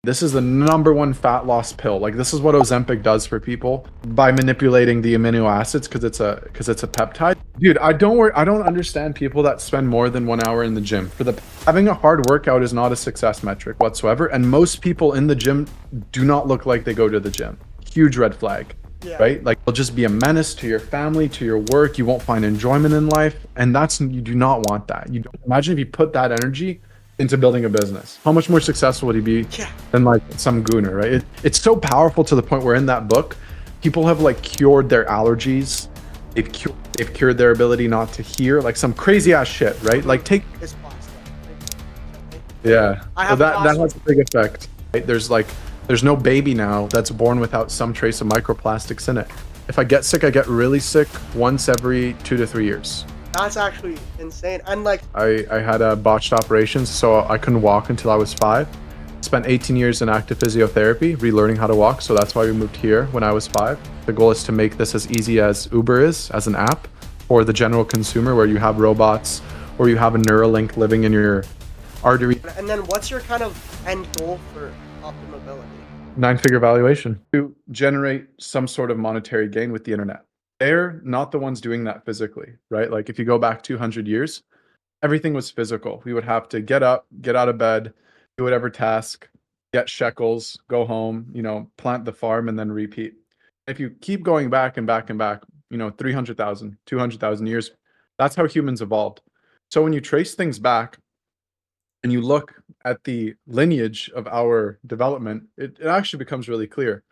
This is the number one fat loss pill. Like this is what Ozempic does for people by manipulating the amino acids because it's a peptide. Dude, I don't understand people that spend more than 1 hour in the gym. Having a hard workout is not a success metric whatsoever, and most people in the gym do not look like they go to the gym. Huge red flag. Yeah. Right? Like you'll just be a menace to your family, to your work. You won't find enjoyment in life, and you do not want that. You don't imagine if you put that energy into building a business. How much more successful would he be Yeah. than like some gooner, right? It's so powerful to the point where in that book, people have like cured their allergies. They've cured their ability not to hear, like some crazy ass shit, right? Like take It's plastic. yeah. I So have that has a big effect. Right? There's no baby now that's born without some trace of microplastics in it. If I get sick, I get really sick once every 2 to 3 years. That's actually insane. And like, I had a botched operation, so I couldn't walk until I was 5. Spent 18 years in active physiotherapy, relearning how to walk. So that's why we moved here when I was 5. The goal is to make this as easy as Uber is, as an app for the general consumer, where you have robots or you have a Neuralink living in your artery. and then what's your kind of end goal for OptimAbility? 9-figure valuation to generate some sort of monetary gain with the internet. They're not the ones doing that physically, right? Like if you go back 200 years, everything was physical. We would have to get up, get out of bed, do whatever task, get shekels, go home, plant the farm, and then repeat. If you keep going back and back and back, 300,000, 200,000 years, that's how humans evolved. So when you trace things back and you look at the lineage of our development, it actually becomes really clear.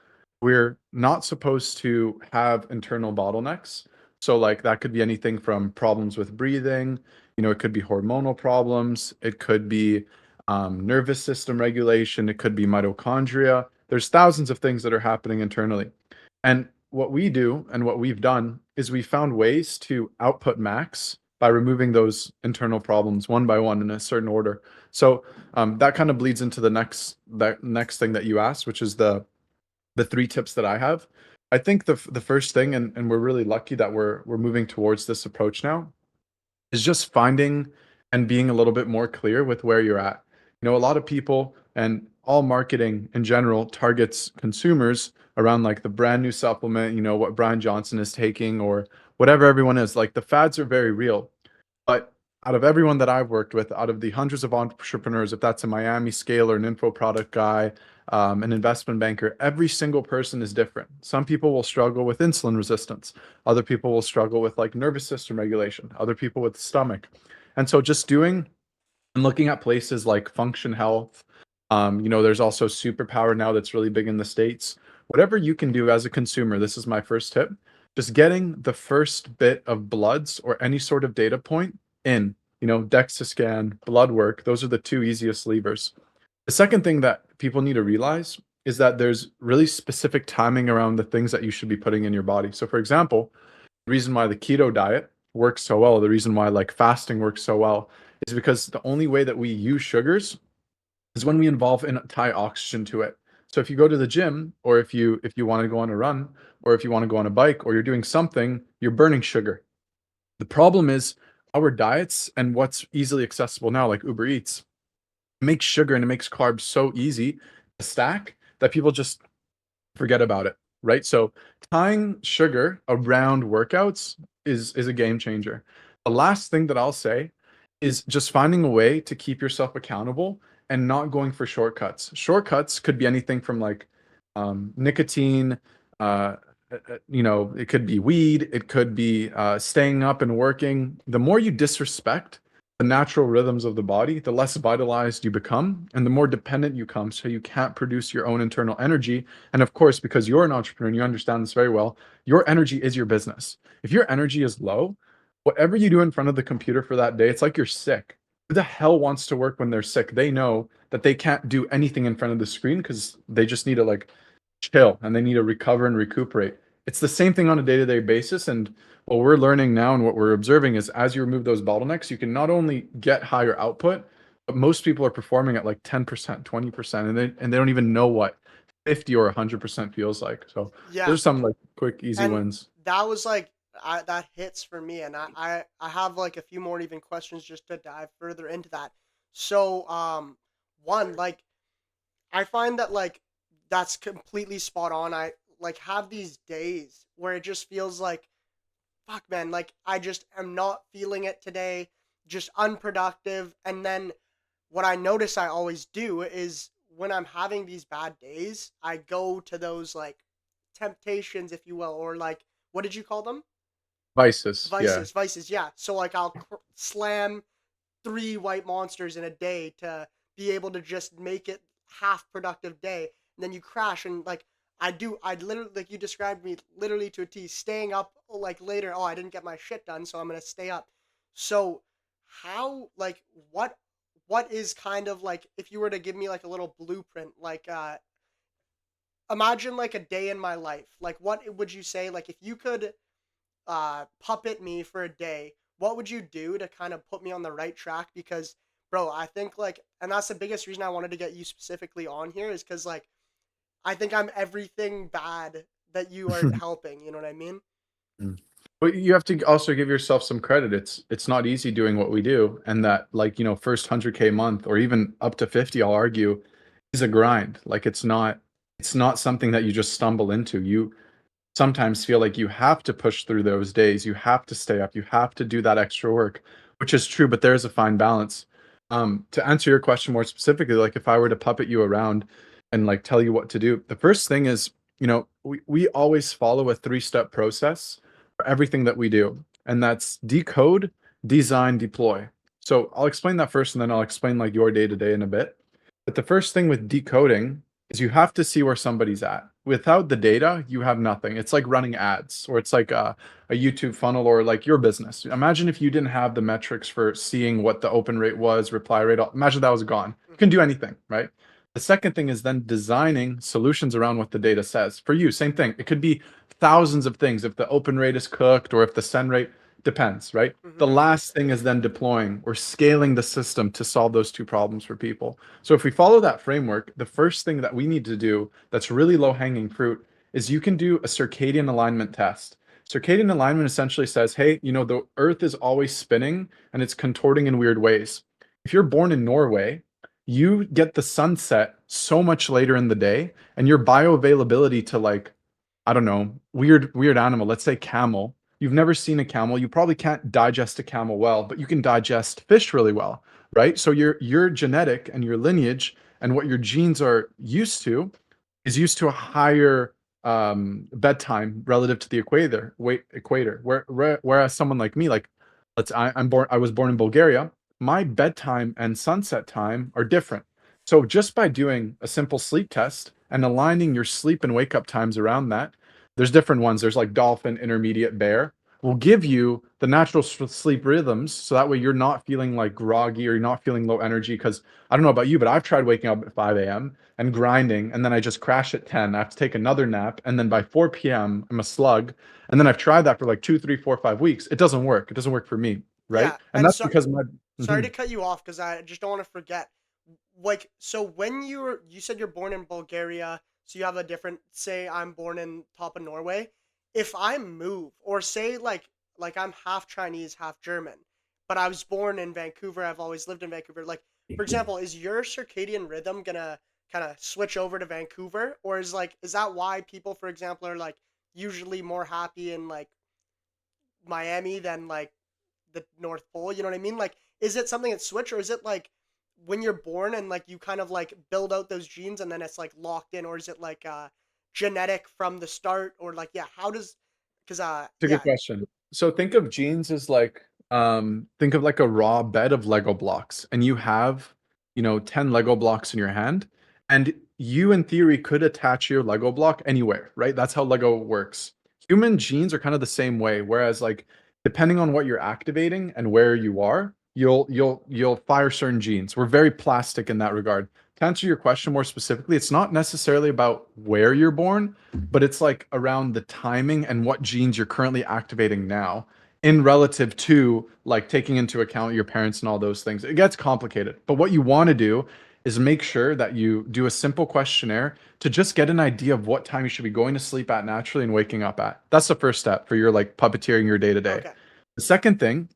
We're not supposed to have internal bottlenecks. So like that could be anything from problems with breathing, it could be hormonal problems, it could be nervous system regulation, it could be mitochondria. There's thousands of things that are happening internally. And what we do and what we've done is we found ways to output max by removing those internal problems one by one in a certain order. So that kind of bleeds into that next thing that you asked, which is the 3 tips that I have. I think the first thing, and we're really lucky that we're moving towards this approach now, is just finding and being a little bit more clear with where you're at. A lot of people and all marketing in general targets consumers around like the brand new supplement, what Bryan Johnson is taking or whatever everyone is. Like the fads are very real. But out of everyone that I've worked with, out of the hundreds of entrepreneurs, if that's a Miami scale or an info product guy, an investment banker, every single person is different. Some people will struggle with insulin resistance. Other people will struggle with like nervous system regulation. Other people with stomach. And so just doing and looking at places like Function Health, there's also Superpower now that's really big in the States. Whatever you can do as a consumer, this is my first tip. Just getting the first bit of bloods or any sort of data point in, DEXA scan, blood work, those are the 2 easiest levers. The second thing that people need to realize is that there's really specific timing around the things that you should be putting in your body. So for example, the reason why the keto diet works so well, the reason why like fasting works so well is because the only way that we use sugars is when we involve and tie oxygen to it. So if you go to the gym, or if you want to go on a run, or if you want to go on a bike, or you're doing something, you're burning sugar. The problem is our diets and what's easily accessible now, like Uber Eats, makes sugar and it makes carbs so easy to stack that people just forget about it, right? So tying sugar around workouts is a game changer. The last thing that I'll say is just finding a way to keep yourself accountable and not going for shortcuts. Shortcuts could be anything from like nicotine, it could be weed, it could be staying up and working. The more you disrespect the natural rhythms of the body, the less vitalized you become and the more dependent you come. So you can't produce your own internal energy. And of course, because you're an entrepreneur and you understand this very well, your energy is your business. If your energy is low, whatever you do in front of the computer for that day, it's like you're sick. Who the hell wants to work when they're sick? They know that they can't do anything in front of the screen because they just need to like chill and they need to recover and recuperate. It's the same thing on a day-to-day basis. And what we're learning now and what we're observing is as you remove those bottlenecks, you can not only get higher output, but most people are performing at like 10%, 20%, and they don't even know what 50 or 100% feels like. So Yeah. there's some like quick, easy And wins. that was like, that hits for me. And I have like a few more even questions just to dive further into that. So, one, like, I find that like that's completely spot on. I like have these days where it just feels like fuck man, like I just am not feeling it today, just unproductive. And then what I notice I always do is when I'm having these bad days, I go to those like temptations, if you will, or like what did you call them? Vices, yeah. Vices, yeah. So like I'll slam three white monsters in a day to be able to just make it half productive day, and then you crash. And like I literally, like you described me literally to a T, staying up like later. Oh, I didn't get my shit done, so I'm gonna stay up. So how, like, what is kind of like, if you were to give me like a little blueprint, like imagine like a day in my life, like what would you say, like if you could puppet me for a day, what would you do to kind of put me on the right track? Because, bro, I think like, and that's the biggest reason I wanted to get you specifically on here is because like I think I'm everything bad that you are helping. You know what I mean? Mm. But you have to also give yourself some credit. It's not easy doing what we do, and that, like, first 100K month or even up to 50, I'll argue, is a grind. Like, it's not something that you just stumble into. You sometimes feel like you have to push through those days. You have to stay up. You have to do that extra work, which is true, but there's a fine balance. To answer your question more specifically, like if I were to puppet you around and like tell you what to do, the first thing is, we always follow a three-step process for everything that we do, and that's decode, design, deploy. So I'll explain that first, and then I'll explain like your day to day in a bit. But the first thing with decoding is you have to see where somebody's at. Without the data, you have nothing. It's like running ads, or it's like a YouTube funnel, or like your business. Imagine if you didn't have the metrics for seeing what the open rate was, reply rate. Imagine that was gone. You can Hmm. do anything, right? The second thing is then designing solutions around what the data says. For you, same thing. It could be thousands of things. If the open rate is cooked or if the send rate depends, right? The Hmm. last thing is then deploying or scaling the system to solve those two problems for people. So if we follow that framework, the first thing that we need to do that's really low hanging fruit is you can do a circadian alignment test. Circadian alignment essentially says, hey, the earth is always spinning and it's contorting in weird ways. If you're born in Norway, you get the sunset so much later in the day, and your bioavailability to, like, I don't know, weird animal, let's say camel. You've never seen a camel. You probably can't digest a camel well, but you can digest fish really well, right? So your genetic and your lineage and what your genes are used to is used to a higher bedtime relative to the equator. Whereas someone like me, like I was born in Bulgaria. My bedtime and sunset time are different. So just by doing a simple sleep test and aligning your sleep and wake up times around that, there's different ones. There's like dolphin, intermediate, bear, will give you the natural sleep rhythms. So that way you're not feeling like groggy or you're not feeling low energy. Because I don't know about you, but I've tried waking up at 5 a.m. and grinding, and then I just crash at 10. I have to take another nap. And then by 4 p.m., I'm a slug. And then I've tried that for like 2, 3, 4, 5 weeks. It doesn't work. It doesn't work for me. Right. Yeah, And and that's so because my, sorry Mhm. to cut you off because I just don't want to forget. Like, so when you said you're born in Bulgaria, so you have a different. Say I'm born in top of Norway. If I move, or say like I'm half Chinese, half German, but I was born in Vancouver. I've always lived in Vancouver. Like, for example, is your circadian rhythm gonna kind of switch over to Vancouver, or is that why people, for example, are like usually more happy in like Miami than like the North Pole? You know what I mean? Like, is it something that switch, or is it like when you're born and like you kind of like build out those genes and then it's like locked in, or is it like genetic from the start, or like yeah, how does because It's a yeah. good question. So think of genes as like, think of like a raw bed of Lego blocks, and you have, 10 Lego blocks in your hand, and you in theory could attach your Lego block anywhere, right? That's how Lego works. Human genes are kind of the same way, whereas like depending on what you're activating and where you are, you'll fire certain genes. We're very plastic in that regard. To answer your question more specifically, it's not necessarily about where you're born, but it's like around the timing and what genes you're currently activating now in relative to like taking into account your parents and all those things. It gets complicated. But what you want to do is make sure that you do a simple questionnaire to just get an idea of what time you should be going to sleep at naturally and waking up at. That's the first step for your like puppeteering your day to day. Okay. The second thing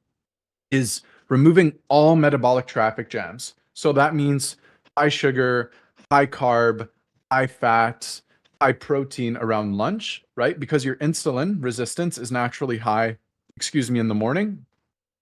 is removing all metabolic traffic jams. So that means high sugar, high carb, high fat, high protein around lunch, right? Because your insulin resistance is naturally high, excuse me, in the morning.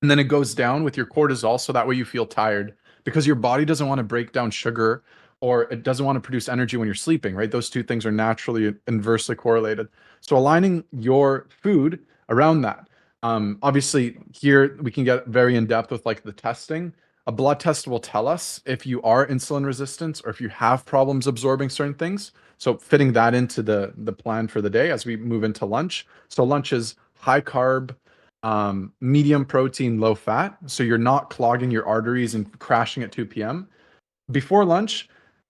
And then it goes down with your cortisol. So that way you feel tired because your body doesn't want to break down sugar or it doesn't want to produce energy when you're sleeping, right? Those two things are naturally inversely correlated. So aligning your food around that. Obviously, here we can get very in depth with like the testing. A blood test will tell us if you are insulin resistant or if you have problems absorbing certain things. So fitting that into the plan for the day as we move into lunch. So lunch is high carb, medium protein, low fat. So you're not clogging your arteries and crashing at 2 p.m. Before lunch,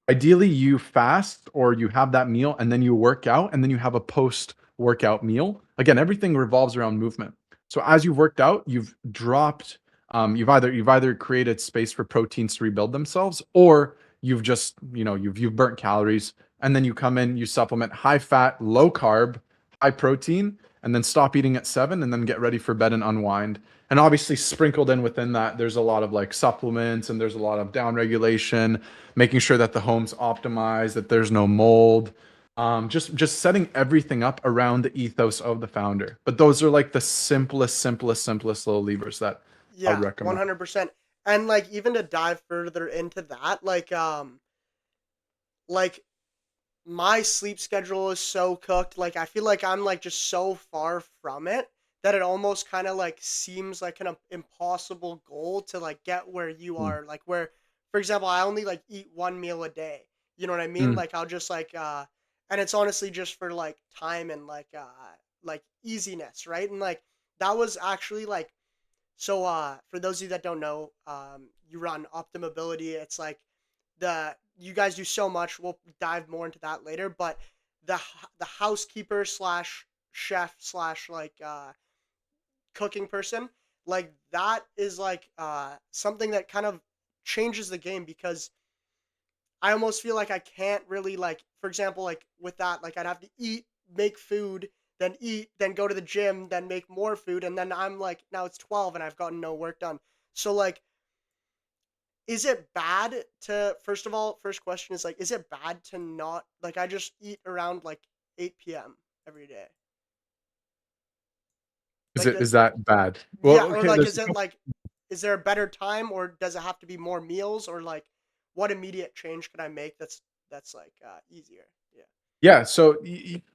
ideally you fast or you have that meal and then you work out and then you have a post workout meal. Again, everything revolves around movement. So as you've worked out, you've dropped, you've either created space for proteins to rebuild themselves, or you've just, you've burnt calories, and then you come in, you supplement high fat, low carb, high protein, and then stop eating at 7 and then get ready for bed and unwind. And obviously sprinkled in within that, there's a lot of like supplements and there's a lot of down regulation, making sure that the home's optimized, that there's no mold. Just setting everything up around the ethos of the founder. But those are like the simplest little levers that I would Yeah, recommend. 100%. And like even to dive further into that, like my sleep schedule is so cooked. Like I feel like I'm like just so far from it that it almost kind of like seems like an impossible goal to like get where you Mm. are. Like where, for example, I only like eat one meal a day. You know what I mean? Mm. Like I'll just and it's honestly just for like time and like easiness, right? And like that was actually like so for those of you that don't know, you run OptimAbility. It's like the you guys do so much. We'll dive more into that later, but the housekeeper slash chef slash cooking person, like that is like something that kind of changes the game because I almost feel like I can't really like, for example, like with that, like I'd have to eat, make food, then eat, then go to the gym, then make more food, and then I'm like, now it's 12 and I've gotten no work done. So like, is it bad to, first of all, first question is like, is it bad to not like I just eat around like 8 p.m. every day? Is Like it that, is that bad? Well, yeah, or okay, like there's is it like is there a better time or does it have to be more meals or like what immediate change could I make that's like easier? Yeah. yeah, so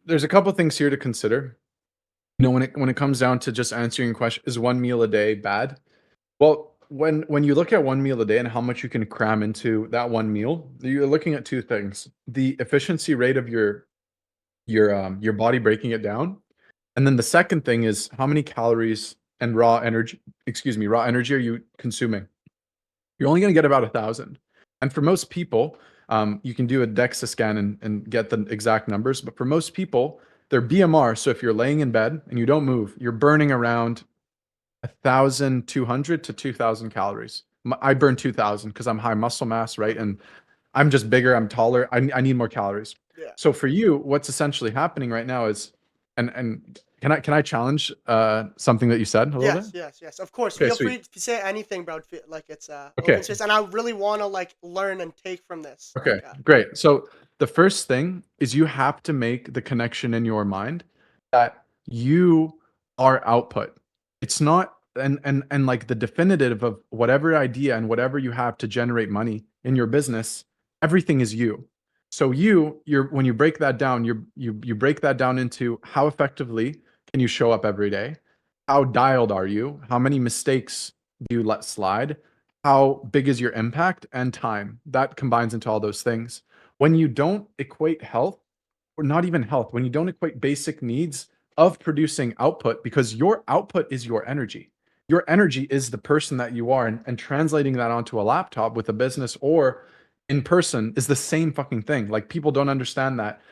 there's a couple things here to consider. When it comes down to just answering your question, is one meal a day bad? Well, when you look at one meal a day and how much you can cram into that one meal, you're looking at two things: the efficiency rate of your body breaking it down, and then the second thing is how many calories and raw energy are you consuming? You're only going to get about 1,000. And for most people, you can do a DEXA scan and get the exact numbers. But for most people, their BMR, so if you're laying in bed and you don't move, you're burning around 1,200 to 2,000 calories. I burn 2,000 because I'm high muscle mass, right? Mhm. And I'm just bigger, I'm taller, I need more calories. Yeah. So for you, what's essentially happening right now is, and can I challenge something that you said a little bit? Yes, yes, yes. Of course. Okay, Feel sweet. free to say anything, bro. Like it's open Okay. space, and I really want to like learn and take from this. Okay, great. So the first thing is you have to make the connection in your mind that you are output. It's not and like the definitive of whatever idea and whatever you have to generate money in your business, everything is you. So you're when you break that down, you break that down into how effectively can you show up every day? How dialed are you? How many mistakes do you let slide? How big is your impact and time? That combines into all those things. When you don't equate health, or not even health, when you don't equate basic needs of producing output, because your output is your energy. Your energy is the person that you are, and translating that onto a laptop with a business or in person is the same fucking thing. Like people don't understand that.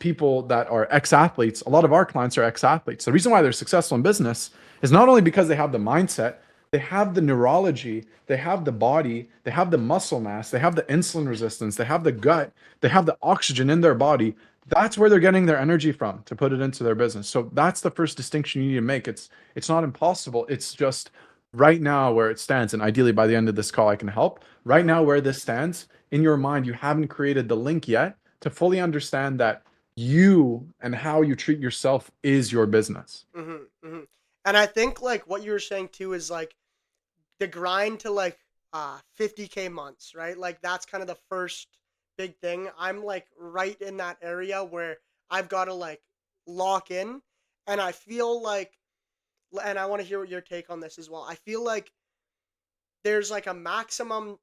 People that are ex-athletes, a lot of our clients are ex-athletes. The reason why they're successful in business is not only because they have the mindset, they have the neurology, they have the body, they have the muscle mass, they have the insulin resistance, they have the gut, they have the oxygen in their body. That's where they're getting their energy from to put it into their business. So that's the first distinction you need to make. It's not impossible. It's just right now where it stands, and ideally by the end of this call I can help. Right Mm-hmm. now where this stands in your mind, you haven't created the link yet to fully understand that you and how you treat yourself is your business. And I think like what you were saying too is like the grind to like 50K months, right? Like that's kind of the first big thing. I'm like right in that area where I've got to like lock in, and I feel like, and I want to hear what your take on this as well. I feel like there's like a maximum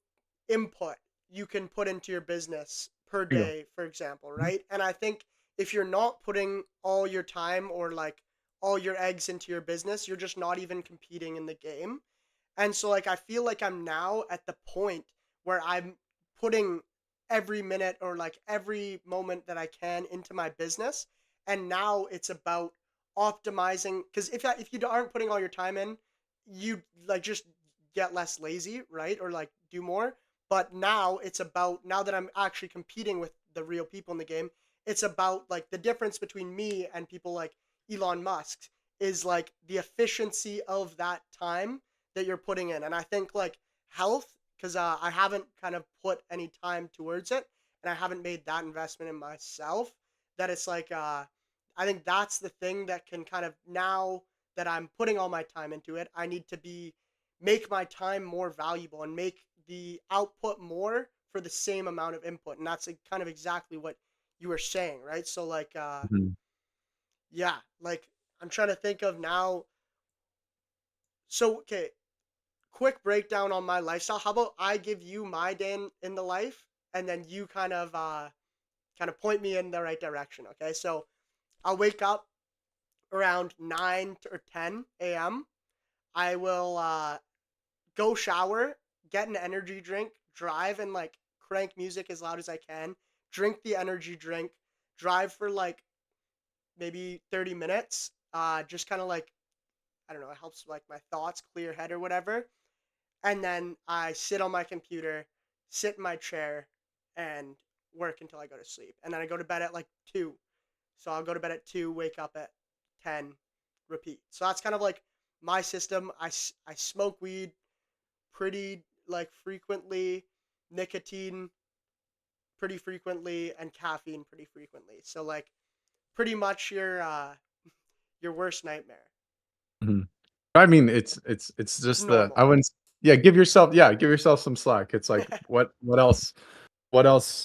input you can put into your business per There you go. day, for example, right? And I think if you're not putting all your time or like all your eggs into your business, you're just not even competing in the game. And so like I feel like I'm now at the point where I'm putting every minute or like every moment that I can into my business. And now it's about optimizing, cuz if you aren't putting all your time in, you like just get less lazy, right? Or like do more. But now it's about, now that I'm actually competing with the real people in the game, it's about like the difference between me and people like Elon Musk is like the efficiency of that time that you're putting in. And I think like health, because I haven't kind of put any time towards it, and I haven't made that investment in myself, that it's like I think that's the thing that can kind of, now that I'm putting all my time into it, I need to be, make my time more valuable and make the output more for the same amount of input. And that's like, kind of exactly what you were saying, right? So like Mhm. yeah, like I'm trying to think of now. So okay, quick breakdown on my lifestyle. How about I give you my day in the life, and then you kind of point me in the right direction. Okay, so I'll wake up around 9 or 10 a.m. I will go shower, get an energy drink, drive and like crank music as loud as I can, drink the energy drink, drive for like maybe 30 minutes. Just kind of like, I don't know, it helps like my thoughts clear head or whatever. And then I sit on my computer, sit in my chair, and work until I go to sleep. And then I go to bed at like 2. So I'll go to bed at 2, wake up at 10, repeat. So that's kind of like my system. I smoke weed pretty like frequently, nicotine pretty frequently, and caffeine pretty frequently. So like pretty much your worst nightmare. Mhm. I mean, it's It's just the I normal. wouldn't give yourself some slack. It's like what else,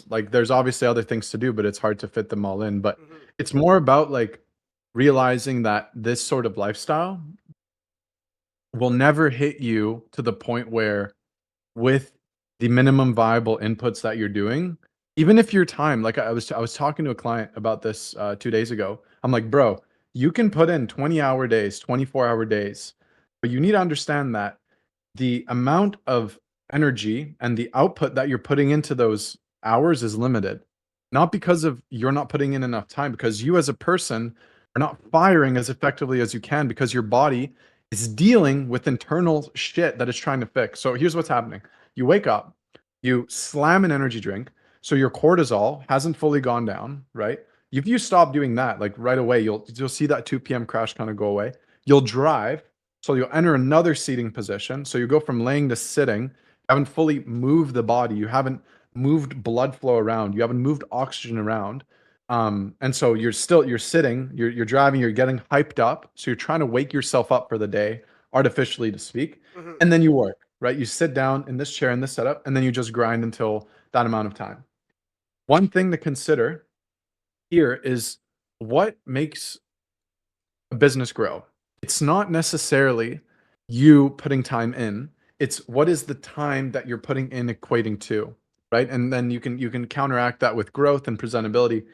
like there's obviously other things to do, but it's hard to fit them all in. But hmm it's more about like realizing that this sort of lifestyle will never hit you to the point where with the minimum viable inputs that you're doing, even if your time, like I was talking to a client about this 2 days ago. I'm like, bro, you can put in 20-hour days, 24-hour days, but you need to understand that the amount of energy and the output that you're putting into those hours is limited. Not because of you're not putting in enough time, because you as a person are not firing as effectively as you can because your body is dealing with internal shit that it's trying to fix. So here's what's happening. You wake up, you slam an energy drink, so your cortisol hasn't fully gone down, right? If you stop doing that, like right away, you'll see that 2 p.m. crash kind of go away. You'll drive, so you'll enter another seating position. So you go from laying to sitting. You haven't fully moved the body. You haven't moved blood flow around. You haven't moved oxygen around. And so you're sitting, you're driving, you're getting hyped up. So you're trying to wake yourself up for the day, artificially to speak. hmm And then you work, right? You sit down in this chair in this setup, and then you just grind until that amount of time. One thing to consider here is what makes a business grow. It's not necessarily you putting time in. It's what is the time that you're putting in equating to, right? And then you can counteract that with growth and presentability.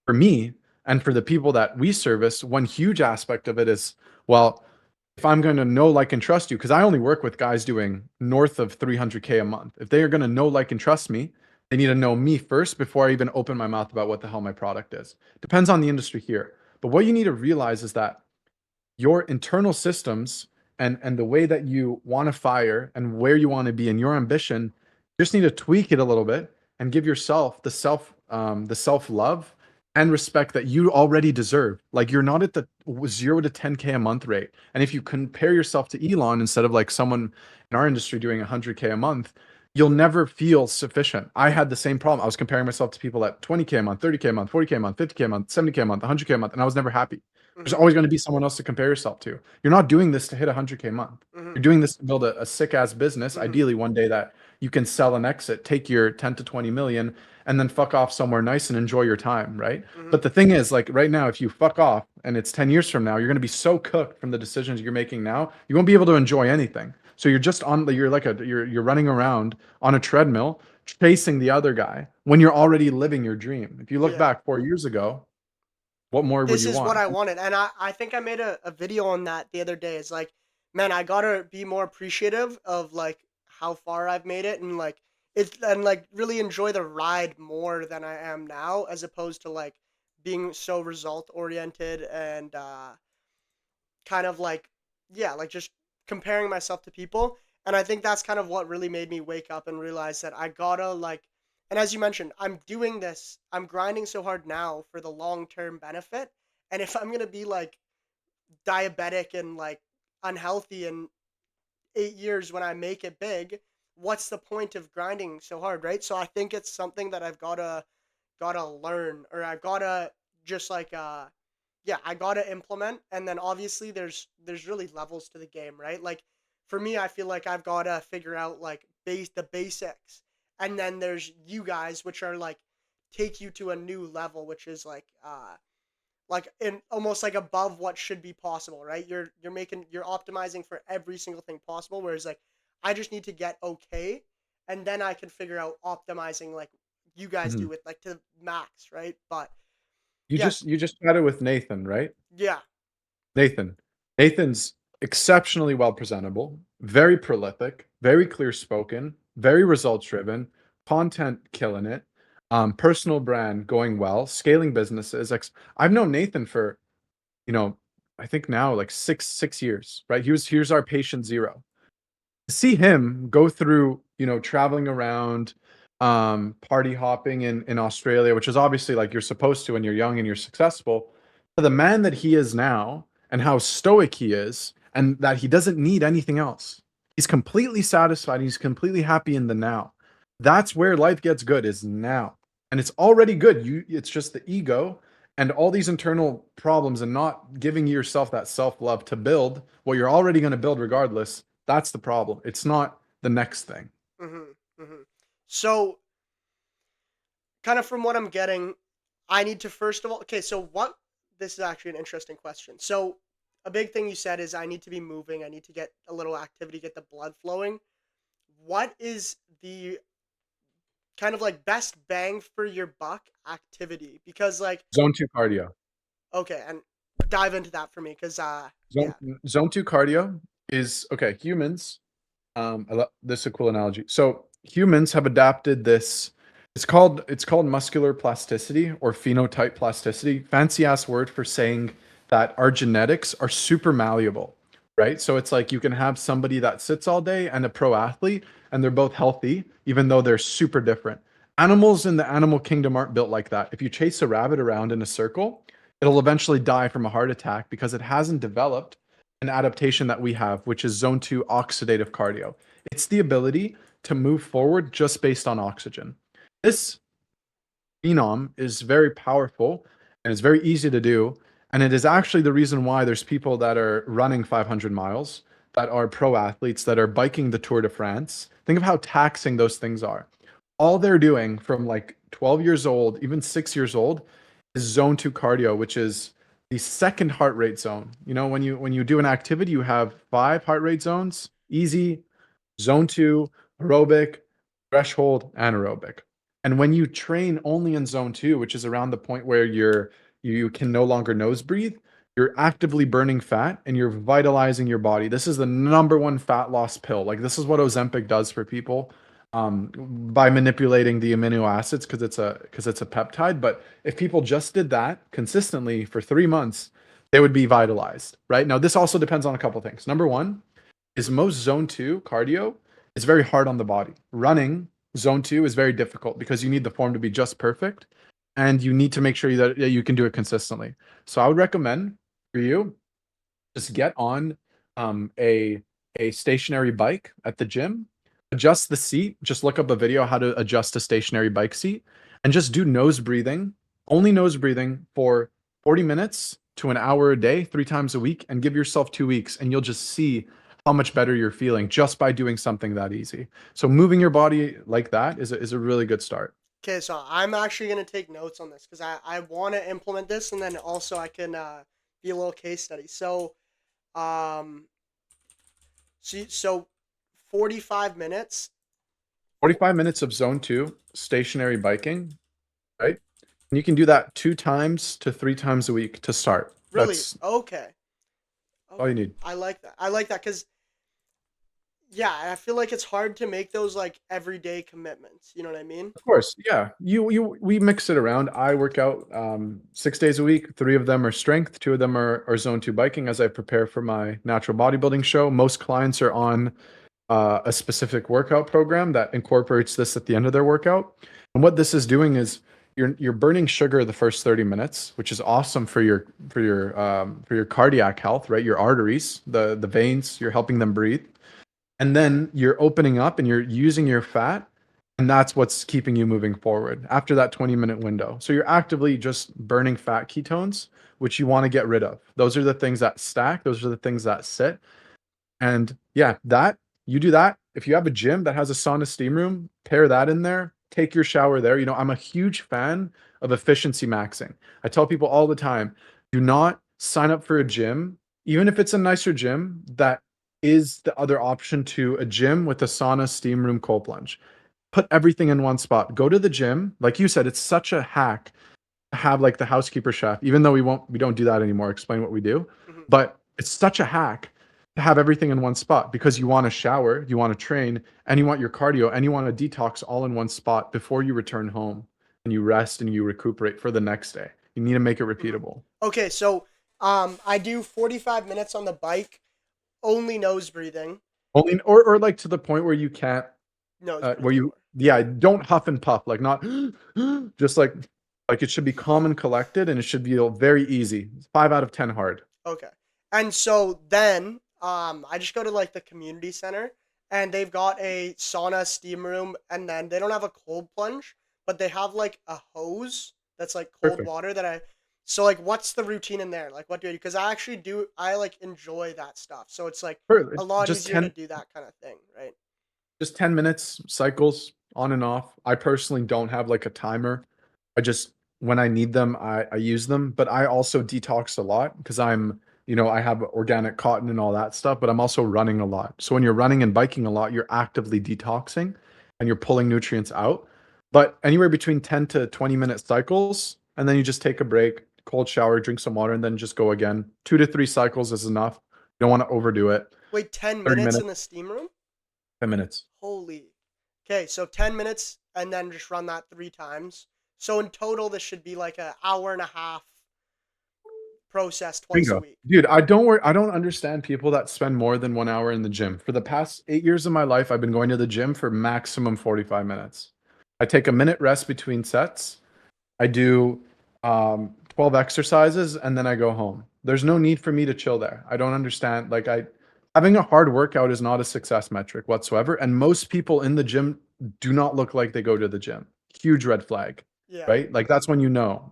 For me and for the people that we service, one huge aspect of it is, well, if I'm going to know, like, and trust you, because I only work with guys doing north of 300K a month. If they are going to know, like, and trust me, they need to know me first before I even open my mouth about what the hell my product is. Depends on the industry here. But what you need to realize is that your internal systems and the way that you want to fire and where you want to be and your ambition, you just need to tweak it a little bit and give yourself the self love and respect that you already deserve. Like, you're not at the 0 to 10K a month rate. And if you compare yourself to Elon instead of like someone in our industry doing 100K a month, you'll never feel sufficient. I had the same problem. I was comparing myself to people at 20K a month, 30K a month, 40K a month, 50K a month, 70K a month, 100K a month, and I was never happy. There's Mhm. always going to be someone else to compare yourself to. You're not doing this to hit 100K a month. Mhm. You're doing this to build a sick ass business, Mhm. ideally one day that you can sell and exit, take your 10 to 20 million, and then fuck off somewhere nice and enjoy your time, right? Mhm. But the thing is, like right now, if you fuck off and it's 10 years from now, you're going to be so cooked from the decisions you're making now, you won't be able to enjoy anything. So you're just on the, you're running around on a treadmill chasing the other guy when you're already living your dream. If you look Yeah. back 4 years ago, what more would This you is what want? I wanted, and I think I made a video on that the other day. It's like, man, I gotta be more appreciative of like how far I've made it, and like it's and like really enjoy the ride more than I am now, as opposed to like being so result oriented and kind of like, yeah, like just comparing myself to people. And I think that's kind of what really made me wake up and realize that I gotta like, and as you mentioned, I'm doing this, I'm grinding so hard now for the long term benefit. And if I'm gonna be like diabetic and like unhealthy in 8 years when I make it big, what's the point of grinding so hard, right? So I think it's something that I've gotta learn, or I gotta just like yeah, I gotta implement. And then obviously there's really levels to the game, right? Like for me, I feel like I've gotta figure out like the basics. And then there's you guys, which are like take you to a new level, which is like in almost like above what should be possible, right? You're optimizing for every single thing possible, whereas like I just need to get okay, and then I can figure out optimizing like you guys do Mhm. with like to max, right? But You yeah, just you just chatted with Nathan, right? yeah. Nathan. Nathan's exceptionally well presentable, very prolific, very clear spoken, very results driven, content killing it, personal brand going well, scaling businesses. I've known Nathan for, you know, I think now like six years, right? Here's our patient zero. See him go through, traveling around, party hopping in Australia, which is obviously like you're supposed to when you're young and you're successful, to the man that he is now and how stoic he is, and that he doesn't need anything else. He's completely satisfied. He's completely happy in the now. That's where life gets good, is now. And it's already good. It's just the ego and all these internal problems and not giving yourself that self-love to build what you're already going to build regardless. That's the problem. It's not the next thing. Mhm. Mhm. So kind of from what I'm getting, I need to first of all, okay, so what, this is actually an interesting question. So a big thing you said is I need to be moving, I need to get a little activity, get the blood flowing. What is the kind of like best bang for your buck activity? Because like, Zone 2 cardio. okay, and dive into that for me because Zone yeah. zone 2 cardio is okay, humans, this is a cool analogy. So humans have adapted this. It's called muscular plasticity or phenotype plasticity. Fancy ass word for saying that our genetics are super malleable, right? So it's like you can have somebody that sits all day and a pro athlete, and they're both healthy, even though they're super different. Animals in the animal kingdom aren't built like that. If you chase a rabbit around in a circle, it'll eventually die from a heart attack because it hasn't developed an adaptation that we have, which is zone 2 oxidative cardio. It's the ability to move forward just based on oxygen. This phenom is very powerful and it's very easy to do. And it is actually the reason why there's people that are running 500 miles, that are pro athletes, that are biking the Tour de France. Think of how taxing those things are. All they're doing from like 12 years old, even 6 years old, is zone 2 cardio, which is the second heart rate zone. When you do an activity, you have 5 heart rate zones: easy, zone 2, aerobic, threshold, anaerobic. And when you train only in zone 2, which is around the point where you can no longer nose breathe, you're actively burning fat and you're vitalizing your body. This is the number one fat loss pill. Like this is what Ozempic does for people, by manipulating the amino acids because it's a peptide. But if people just did that consistently for 3 months, they would be vitalized. Right now, this also depends on a couple things. Number one is most zone 2 cardio is very hard on the body. Running zone 2 is very difficult because you need the form to be just perfect and you need to make sure that you can do it consistently. So I would recommend for you, just get on a stationary bike at the gym, adjust the seat. Just look up a video how to adjust a stationary bike seat and just do nose breathing, only nose breathing for 40 minutes to an hour a day, 3 times a week, and give yourself 2 weeks, and you'll just see how much better you're feeling just by doing something that easy. So moving your body like that is a really good start. Okay, so I'm actually gonna take notes on this because I want to implement this, and then also I can be a little case study. Um, so 45 minutes. 45 minutes of zone 2 stationary biking, right? And you can do that 2 times to 3 times a week to start. Really? That's Okay. all you Okay. need. I like that. I like that because yeah, I feel like it's hard to make those like everyday commitments. You know what I mean? Of course, yeah. We mix it around. I work out 6 days a week. 3 of them are strength. 2 of them are zone 2 biking as I prepare for my natural bodybuilding show. Most clients are on a specific workout program that incorporates this at the end of their workout. And what this is doing is you're burning sugar the first 30 minutes, which is awesome for your cardiac health, right? Your arteries, the veins, you're helping them breathe. And then you're opening up and you're using your fat, and that's what's keeping you moving forward after that 20-minute window. So you're actively just burning fat ketones, which you want to get rid of. Those are the things that stack, those are the things that sit. And yeah, that you do that. If you have a gym that has a sauna steam room, pair that in there, take your shower there. I'm a huge fan of efficiency maxing. I tell people all the time, do not sign up for a gym, even if it's a nicer gym, that is the other option to a gym with a sauna steam room cold plunge. Put everything in one spot. Go to the gym. Like you said, it's such a hack to have like the housekeeper chef, even though we don't do that anymore, explain what we do. Hmm. But it's such a hack to have everything in one spot because you want to shower, you want to train, and you want your cardio, and you want to detox all in one spot before you return home and you rest and you recuperate for the next day. You need to make it Hmm. repeatable. Okay, so I do 45 minutes on the bike, only nose breathing. Only or like to the point where you can't Nose breathe where you anymore. yeah, don't huff and puff, like not just like it should be calm and collected, and it should feel very easy. 5 out of 10 hard. Okay. And so then I just go to like the community center and they've got a sauna steam room, and then they don't have a cold plunge, but they have like a hose that's like cold Perfect. water that I so like what's the routine in there? Like what do I do? Because I actually do I like enjoy that stuff. So it's like a Perfect. lot easier to do that kind of thing, right? Just 10 minutes cycles on and off. I personally don't have like a timer. I just when I need them, I use them. But I also detox a lot because I have organic cotton and all that stuff, but I'm also running a lot. So when you're running and biking a lot, you're actively detoxing and you're pulling nutrients out. But anywhere between 10 to 20-minute cycles, and then you just take a break, cold shower, drink some water, and then just go again. 2 to 3 cycles is enough. You don't want to overdo it. Wait, 10 30 minutes in minutes, the steam room? 10 minutes. Holy. Okay, so 10 minutes and then just run that 3 times. So in total this should be like an hour and a half process twice a Bingo. week. Dude, I don't understand people that spend more than 1 hour in the gym. For the past 8 years of my life, I've been going to the gym for maximum 45 minutes. I take a minute rest between sets. I do 12 exercises and then I go home. There's no need for me to chill there. I don't understand. Like having a hard workout is not a success metric whatsoever. And most people in the gym do not look like they go to the gym. Huge red flag, Yeah. right? Like that's when you know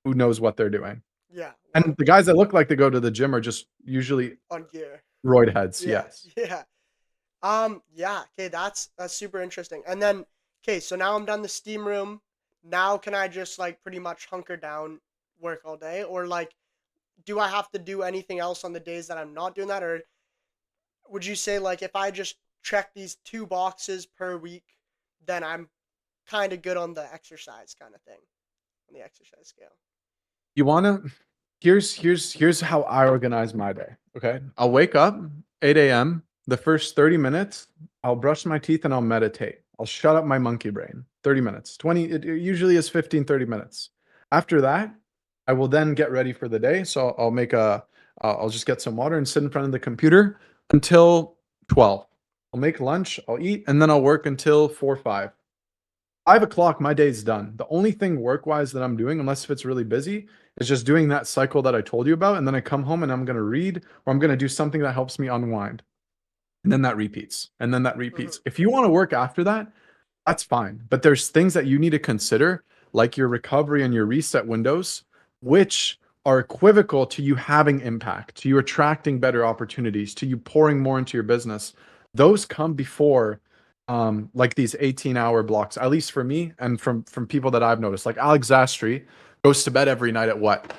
who knows what they're doing. Yeah. And the guys that look like they go to the gym are just usually On gear. roid heads, Yeah. yes. Yeah. Yeah, okay, that's super interesting. And then okay, so now I'm done the steam room. Now can I just like pretty much hunker down, work all day, or like do I have to do anything else on the days that I'm not doing that, or would you say like if I just check these 2 boxes per week, then I'm kind of good on the exercise kind of thing, on the exercise scale? You wanna here's how I organize my day, okay? I'll wake up 8 a.m. The first 30 minutes, I'll brush my teeth and I'll meditate. I'll shut up my monkey brain. 30 minutes. 20, it usually is 15, 30 minutes. After that, I will then get ready for the day. So I'll just get some water and sit in front of the computer until 12. I'll make lunch, I'll eat, and then I'll work until 4, 5. 5 o'clock, my day's done. The only thing work-wise that I'm doing, unless if it's really busy, is just doing that cycle that I told you about, and then I come home and I'm gonna read or I'm gonna do something that helps me unwind. and then that repeats, and then that Hmm. repeats. If you want to work after that, that's fine. But there's things that you need to consider, like your recovery and your reset windows, which are equivocal to you having impact, to you attracting better opportunities, to you pouring more into your business. Those come before like these 18-hour blocks, at least for me and from people that I've noticed. Like Alex Zastry goes to bed every night at what?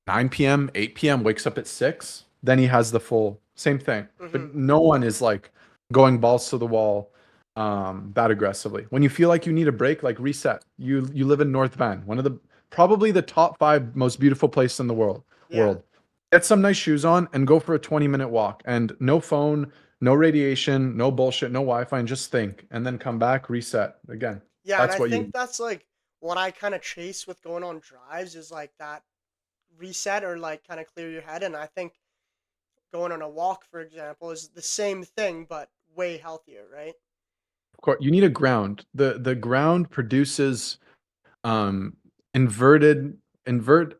9 p.m., 8 p.m., wakes up at 6. Then he has the full same thing. Hmm. But no one is like going balls to the wall that aggressively. When you feel like you need a break, like reset. You live in North Van, one of the probably the top 5 most beautiful place in the world. Yeah. World. Get some nice shoes on and go for a 20-minute walk and no phone, no radiation, no bullshit, no Wi-Fi, and just think and then come back, reset again. Yeah, and That's I what think you that's like what I kind of chase with going on drives is like that reset or like kind of clear your head. And I think going on a walk, for example, is the same thing but way healthier, right? of course you need a ground. The ground produces um, inverted invert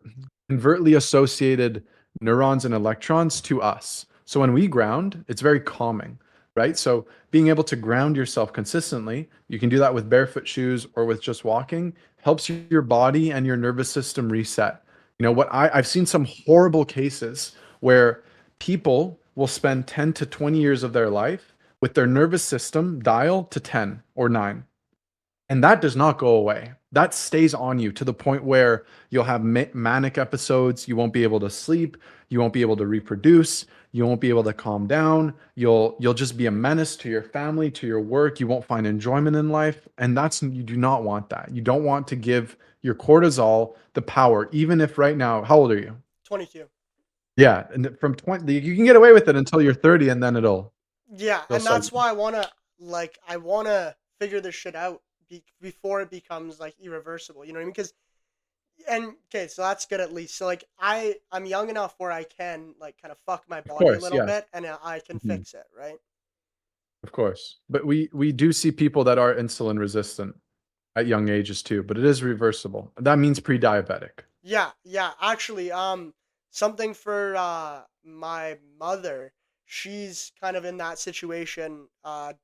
invertly associated neurons and electrons to us. So when we ground, it's very calming, right? So being able to ground yourself consistently, you can do that with barefoot shoes or with just walking, helps your body and your nervous system reset. You know what I've seen some horrible cases where people will spend 10 to 20 years of their life with their nervous system dialed to 10 or 9, and that does not go away. That stays on you to the point where you'll have manic episodes. You won't be able to sleep. You won't be able to reproduce. You won't be able to calm down. You'll just be a menace to your family, to your work. You won't find enjoyment in life. And that's, you do not want that. You don't want to give your cortisol the power, even if right now, how old are you? 22. Yeah. And from 20, you can get away with it until you're 30 and then Yeah, it'll and start. that's why I want to figure this shit out before it becomes like irreversible, you know what I mean? Cuz and okay, so that's good at least. So like I'm young enough where I can like kind of fuck my Of body a course. little Yeah. bit and I can Mhm. fix it, right? Of course. But we do see people that are insulin resistant at young ages too, but it is reversible. That means pre-diabetic. Yeah, yeah. Actually, something for my mother. She's kind of in that situation,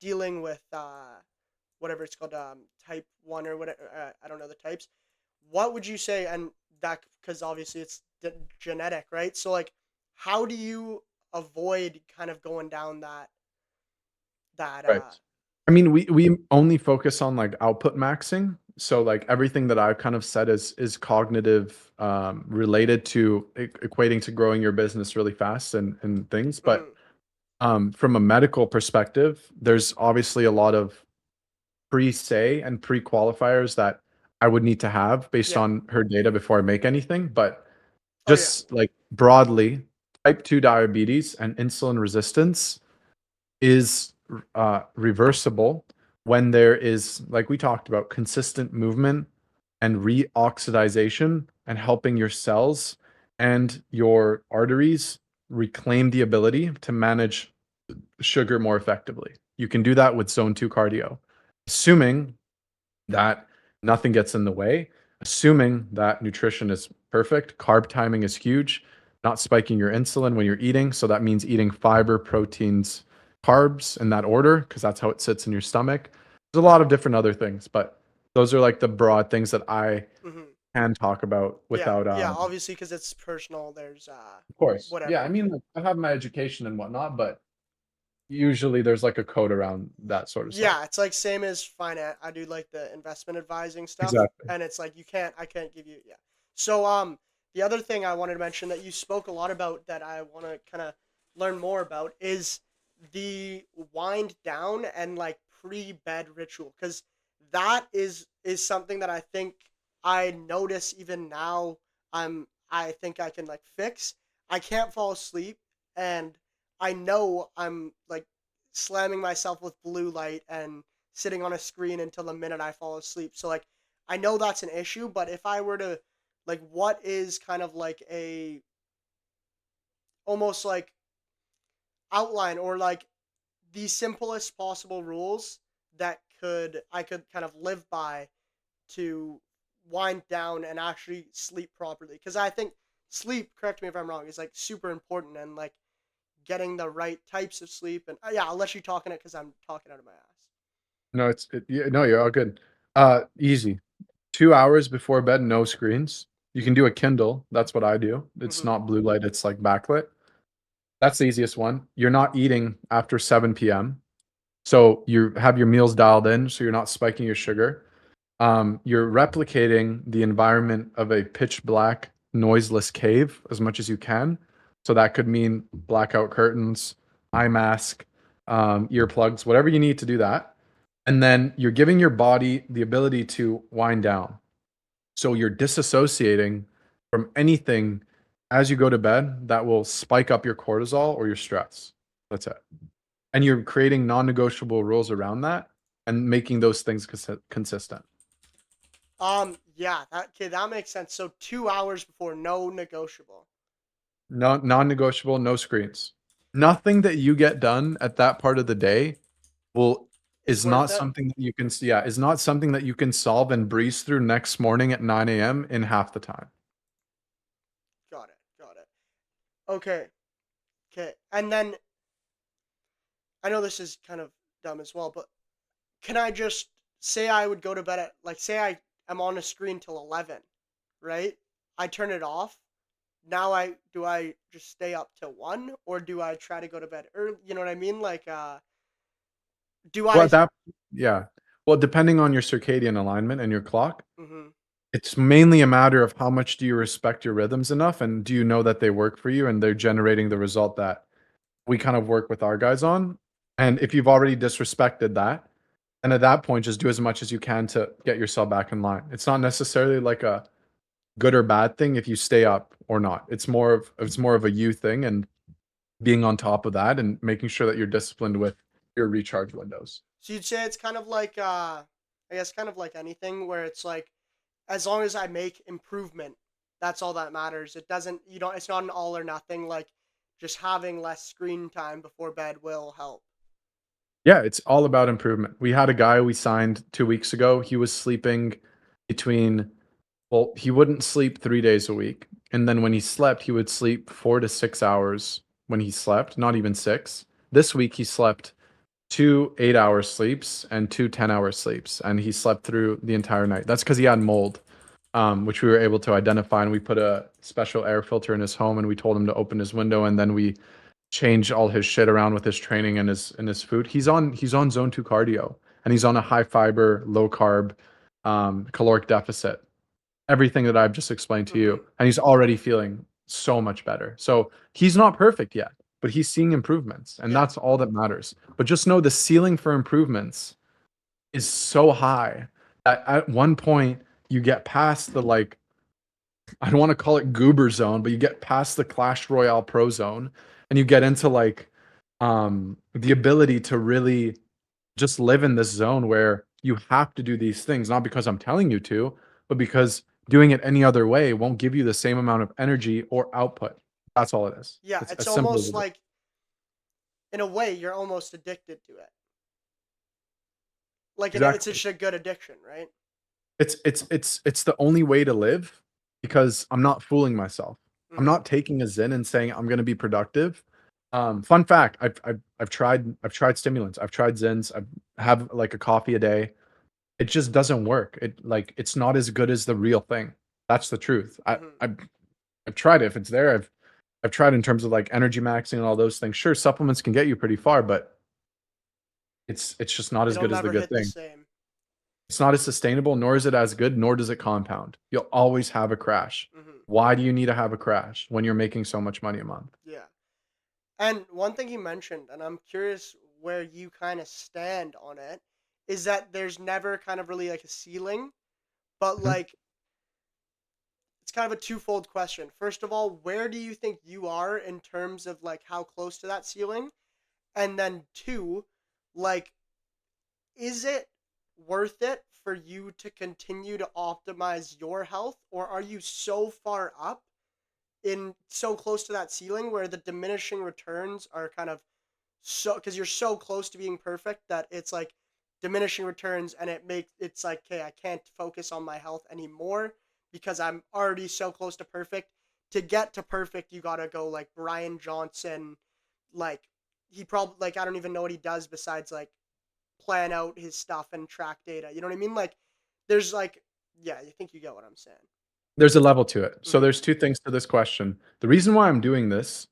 dealing with whatever it's called, type one or whatever. I don't know the types. What would you say? And that because obviously it's genetic, right? So like, how do you avoid kind of going down that Right. I mean, we only focus on like output maxing. So like everything that I've kind of said is cognitive related to equating to growing your business really fast and things. But Mhm. from a medical perspective, there's obviously a lot of pre-say and pre-qualifiers that I would need to have based Yeah. on her data before I make anything. But Oh yeah. just like broadly, type 2 diabetes and insulin resistance is reversible when there is, like we talked about, consistent movement and reoxidization and helping your cells and your arteries reclaim the ability to manage sugar more effectively. You can do that with zone 2 cardio, assuming that nothing gets in the way, assuming that nutrition is perfect, carb timing is huge, not spiking your insulin when you're eating. So that means eating fiber, proteins, carbs in that order, because that's how it sits in your stomach. There's a lot of different other things, but those are like the broad things that I Hmm. can talk about Yeah. without, Yeah. Obviously, because it's personal. There's of course. Yeah, I whatever. mean, like, I have my education and whatnot, but usually there's like a code around that sort of stuff. Yeah, it's like same as finance. I do like the investment advising stuff, Exactly. and it's like I can't give you, yeah. So the other thing I wanted to mention that you spoke a lot about that I want to kind of learn more about is the wind down and like pre-bed ritual, because that is something that I think I notice even now. I think I can like fix. I can't fall asleep, and I know I'm like slamming myself with blue light and sitting on a screen until the minute I fall asleep. So like I know that's an issue, but if I were to like what is kind of like a almost like outline or like the simplest possible rules that could I could kind of live by to wind down and actually sleep properly, because I think sleep, correct me if I'm wrong, is like super important, and like getting the right types of sleep. And yeah, I'll let you talk on it because I'm talking out of my ass. No, no, you're all good. Easy. 2 hours before bed, no screens. You can do a Kindle. That's what I do. It's Mm-hmm. not blue light, it's like backlit. That's the easiest one. You're not eating after 7 p.m. So you have your meals dialed in, so you're not spiking your sugar. You're replicating the environment of a pitch black, noiseless cave as much as you can. So that could mean blackout curtains, eye mask, earplugs, whatever you need to do that. And then you're giving your body the ability to wind down. So you're disassociating from anything as you go to bed that will spike up your cortisol or your stress. That's it. And you're creating non-negotiable rules around that and making those things consistent. Yeah, that makes sense. So 2 hours before, no negotiable. No, non-negotiable, no screens. Nothing that you get done at that part of the day will Is is not worth it. something that you can see. Yeah, is not something that you can solve and breeze through next morning at 9 a.m. in half the time. Got it. Got it. Okay. Okay. And then I know this is kind of dumb as well, but can I just say I would go to bed at, like, say I am on a screen till 11, right? I turn it off. Now I just stay up till 1, or do I try to go to bed early? You know what I mean? Like, do Well, I? yeah. Well, depending on your circadian alignment and your clock, Mm-hmm. it's mainly a matter of how much do you respect your rhythms enough and do you know that they work for you and they're generating the result that we kind of work with our guys on. And if you've already disrespected that, and at that point, just do as much as you can to get yourself back in line. It's not necessarily like a good or bad thing if you stay up or not. It's more of a you thing and being on top of that and making sure that you're disciplined with your recharge windows. So you'd say it's kind of like, I guess, kind of like anything where it's like, as long as I make improvement, that's all that matters. It doesn't, you don't, it's not an all or nothing. Like, just having less screen time before bed will help. Yeah, it's all about improvement. We had a guy we signed 2 weeks ago. He was sleeping between, well, he wouldn't sleep 3 days a week. And then when he slept, he would sleep 4 to 6 hours when he slept, not even six. This week, he slept two 8 hour sleeps and two 10 hour sleeps. And he slept through the entire night. That's because he had mold, which we were able to identify. And we put a special air filter in his home and we told him to open his window. And then we change all his shit around with his training and his food. He's on zone 2 cardio and he's on a high fiber, low carb, caloric deficit. Everything that I've just explained to Mm-hmm. you, and he's already feeling so much better. So he's not perfect yet, but he's seeing improvements, and Yeah. that's all that matters. But just know the ceiling for improvements is so high that at one point you get past the like I don't want to call it goober zone, but you get past the Clash Royale Pro zone and you get into like the ability to really just live in this zone where you have to do these things, not because I'm telling you to, but because doing it any other way won't give you the same amount of energy or output. That's all it is. Yeah. It's It's as simple as almost it is. like, in a way, you're almost addicted to it. Like, it's Exactly. just a good addiction, right? It's the only way to live because I'm not fooling myself. I'm Mm-hmm. not taking a Zyn and saying I'm gonna be productive. Fun fact, I've tried stimulants. I've tried Zyns. I have like a coffee a day. It just doesn't work. It's not as good as the real thing. That's the truth. Mm-hmm. I've tried it. If it's there, I've tried in terms of like energy maxing and all those things. Sure, supplements can get you pretty far, but it's just not as It'll good as the never good hit the thing. same. It's not as sustainable, nor is it as good, nor does it compound. You'll always have a crash. Mm-hmm. Why do you need to have a crash when you're making so much money a month? Yeah. And one thing you mentioned, and I'm curious where you kind of stand on it, is that there's never kind of really like a ceiling, but Mhm. like, it's kind of a twofold question. First of all, where do you think you are in terms of like how close to that ceiling? And then two, like, is it worth it for you to continue to optimize your health, or are you so far up in so close to that ceiling where the diminishing returns are kind of, so because you're so close to being perfect that it's like diminishing returns, and it's like, okay, I can't focus on my health anymore because I'm already so close to perfect. To get to perfect, you gotta go like Bryan Johnson, like he probably like I don't even know what he does besides like plan out his stuff and track data. You know what I mean? Like there's like yeah, you think you get what I'm saying. There's a level to it. So Mm-hmm. there's two things to this question. The reason why I'm doing this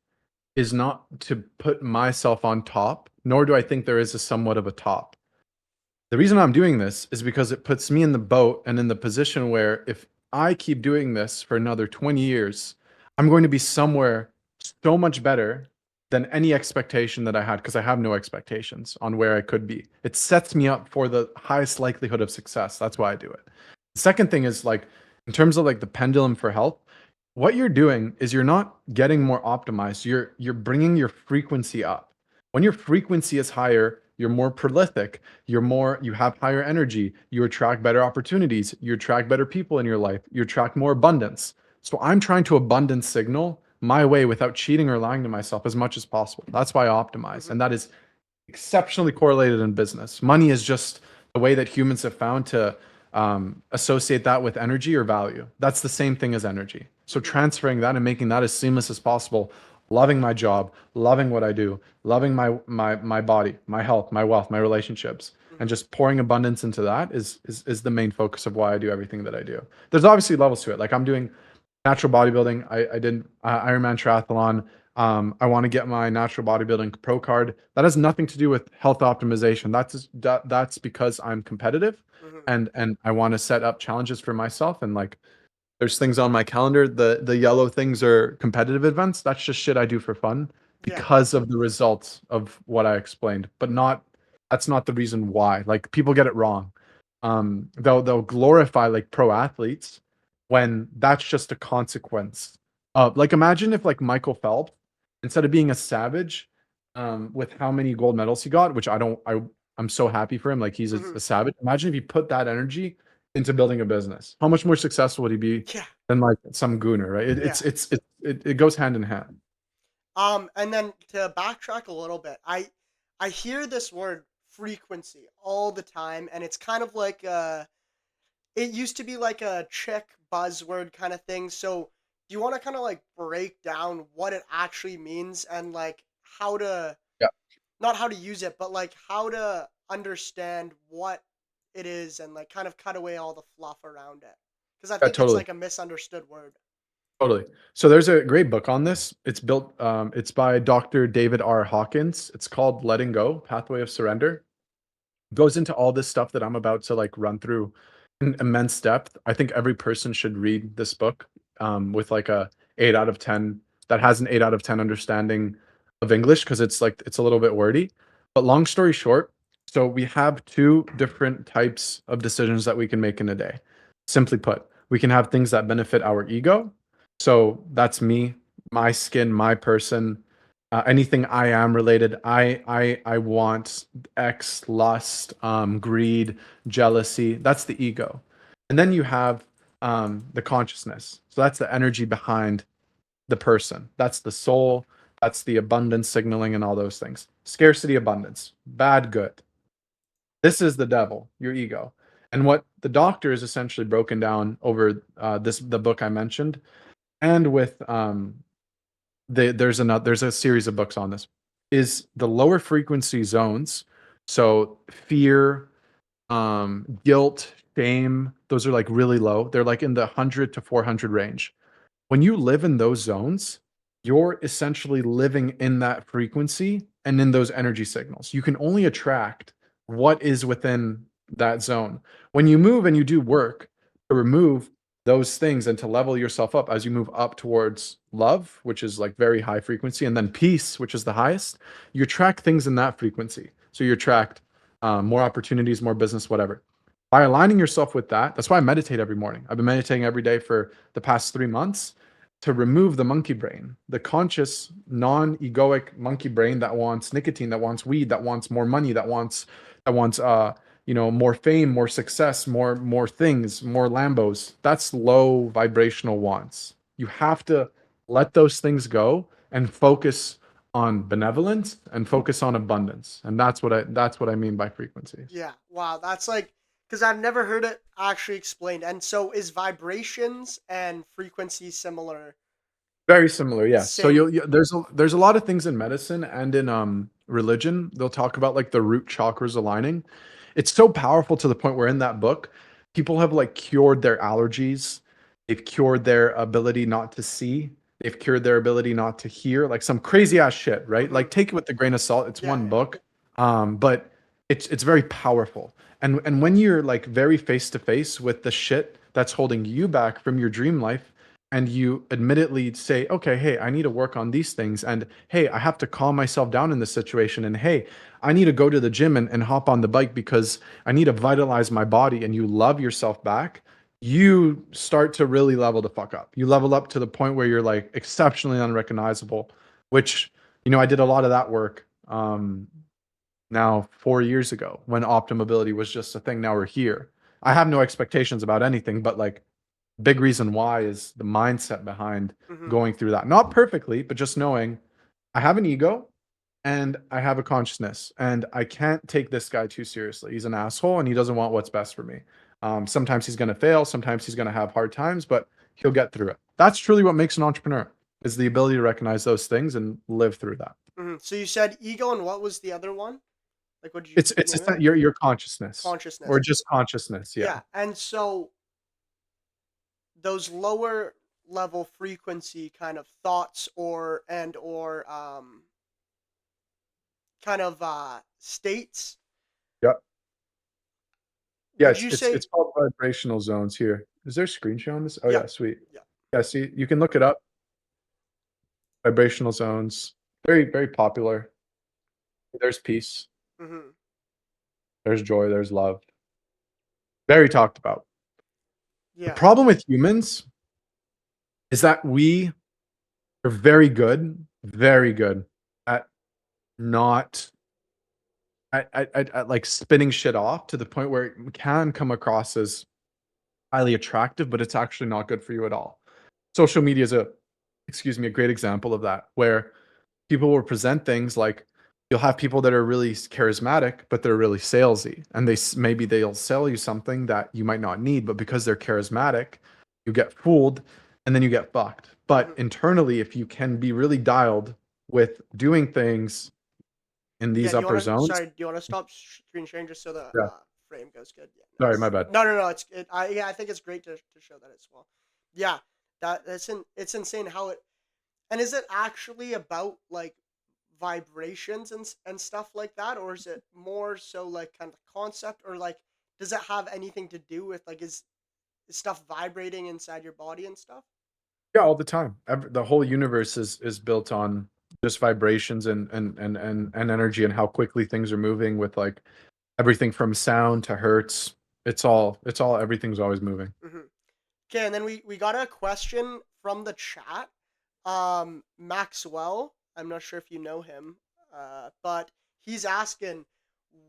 is not to put myself on top, nor do I think there is a somewhat of a top. The reason I'm doing this is because it puts me in the boat and in the position where if I keep doing this for another 20 years, I'm going to be somewhere so much better than any expectation that I had because I have no expectations on where I could be. It sets me up for the highest likelihood of success. That's why I do it. The second thing is like in terms of like the pendulum for health, what you're doing is you're not getting more optimized. You're bringing your frequency up. When your frequency is higher, you're more prolific, you have higher energy, you attract better opportunities, you attract better people in your life, you attract more abundance. So I'm trying to abundance signal my way without cheating or lying to myself as much as possible. That's why I optimize. Mm-hmm. And that is exceptionally correlated in business. Money is just the way that humans have found to associate that with energy or value. That's the same thing as energy. So Mm-hmm. transferring that and making that as seamless as possible, loving my job, loving what I do, loving my body, my health, my wealth, my relationships, and Mm-hmm. just pouring abundance into that is the main focus of why I do everything that I do. There's obviously levels to it. Like I'm doing natural bodybuilding. I did Ironman triathlon. I want to get my natural bodybuilding pro card. That has nothing to do with health optimization. That's because I'm competitive, Mm-hmm. and I want to set up challenges for myself. And like, there's things on my calendar. The yellow things are competitive events. That's just shit I do for fun Yeah. because of the results of what I explained. But not that's not the reason why. Like people get it wrong. They'll glorify like pro athletes when that's just a consequence of like imagine if like Michael Phelps, instead of being a savage, with how many gold medals he got, which I'm so happy for him, like he's Mm-hmm. a savage. Imagine if he put that energy into building a business. How much more successful would he be Yeah. than like some gooner, right? Yeah. It goes hand in hand. And then to backtrack a little bit, I hear this word frequency all the time, and it's kind of like it used to be like a chick buzzword kind of thing. So do you want to kind of like break down what it actually means and like how to Yeah, not how to use it, but like how to understand what it is and like kind of cut away all the fluff around it? Because I yeah, think it's totally. like a misunderstood word. Totally. So there's a great book on this. It's by Dr. David R. Hawkins. It's called Letting Go, Pathway of Surrender. Goes into all this stuff that I'm about to like run through in immense depth. I think every person should read this book with like a 8 out of 10 that has an 8 out of 10 understanding of English because it's like it's a little bit wordy. But long story short, so we have two different types of decisions that we can make in a day. Simply put, we can have things that benefit our ego. So that's me, my skin, my person, anything I am related. I want X, lust, greed, jealousy. That's the ego. And then you have the consciousness. So that's the energy behind the person. That's the soul. That's the abundance signaling and all those things. Scarcity, abundance, bad, good. This is the devil, your ego. And what the doctor is essentially broken down over the book I mentioned, and with there's a series of books on this, is the lower frequency zones. So fear, guilt, shame, those are like really low. They're like in the 100 to 400 range. When you live in those zones, you're essentially living in that frequency and in those energy signals. You can only attract what is within that zone. When you move and you do work to remove those things and to level yourself up as you move up towards love, which is like very high frequency, and then peace, which is the highest, you attract things in that frequency. So you attract more opportunities, more business, whatever. By aligning yourself with that, that's why I meditate every morning. I've been meditating every day for the past 3 months to remove the monkey brain, the conscious, non-egoic monkey brain that wants nicotine, that wants weed, that wants more money, that wants more fame, more success, more things, more Lambos. That's low vibrational wants. You have to let those things go and focus on benevolence and focus on abundance. And that's what I mean by frequencies. Yeah. Wow. That's like because I've never heard it actually explained. And so is vibrations and frequency similar? Very similar, yeah. So Same. there's a lot of things in medicine and in religion. They'll talk about like the root chakras aligning. It's so powerful to the point where in that book, people have like cured their allergies. They've cured their ability not to see. They've cured their ability not to hear. Like some crazy ass shit, right? Hmm. Like take it with a grain of salt. It's Yeah, one yeah. book, but it's very powerful. And when you're like very face to face with the shit that's holding you back from your dream life and you admittedly say, okay, hey, I need to work on these things. And hey, I have to calm myself down in this situation. And hey, I need to go to the gym and hop on the bike because I need to vitalize my body. And you love yourself back, you start to really level the fuck up. You level up to the point where you're like exceptionally unrecognizable, which, I did a lot of that work now 4 years ago when OptimAbility was just a thing. Now we're here. I have no expectations about anything, but like, big reason why is the mindset behind Hmm. going through that. Not perfectly, but just knowing I have an ego and I have a consciousness and I can't take this guy too seriously. He's an asshole and he doesn't want what's best for me. Sometimes he's going to fail. Sometimes he's going to have hard times, but he'll get through it. That's truly what makes an entrepreneur is the ability to recognize those things and live through that. Hmm. So you said ego, and what was the other one? Like, what did you It's name it? your consciousness Consciousness. or just consciousness. Yeah. Yeah, and so those lower level frequency kind of thoughts or kind of states. Yeah. Yeah, Would it's you it's say? it's called vibrational zones here. Is there a screen share on this? Oh Yeah, yeah, sweet. yeah. Yeah, see, you can look it up. Vibrational zones. Very, very popular. There's peace, Hmm. there's joy, there's love. Very talked about. The Yeah. problem with humans is that we are very good at not at like spinning shit off to the point where it can come across as highly attractive, but it's actually not good for you at all. Social media is a great example of that, where people will present things like you'll have people that are really charismatic, but they're really salesy, and maybe they'll sell you something that you might not need, but because they're charismatic, you get fooled, and then you get fucked. But Hmm. internally, if you can be really dialed with doing things in Yeah. these Do you upper want to? zones, Sorry. Do you want to stop screen sharing just so the yeah. frame goes good? Yeah. Sorry, my Nice. bad. No, no, no. Yeah, I think it's great to show that as well. Yeah. It's insane how it. And is it actually about like vibrations and stuff like that, or is it more so like kind of concept, or like does it have anything to do with like is stuff vibrating inside your body and stuff? Yeah, all the time. The whole universe is built on just vibrations and energy and how quickly things are moving with like everything from sound to hertz. It's all everything's always moving. Hmm. Okay, and then we got a question from the chat. Maxwell, I'm not sure if you know him, but he's asking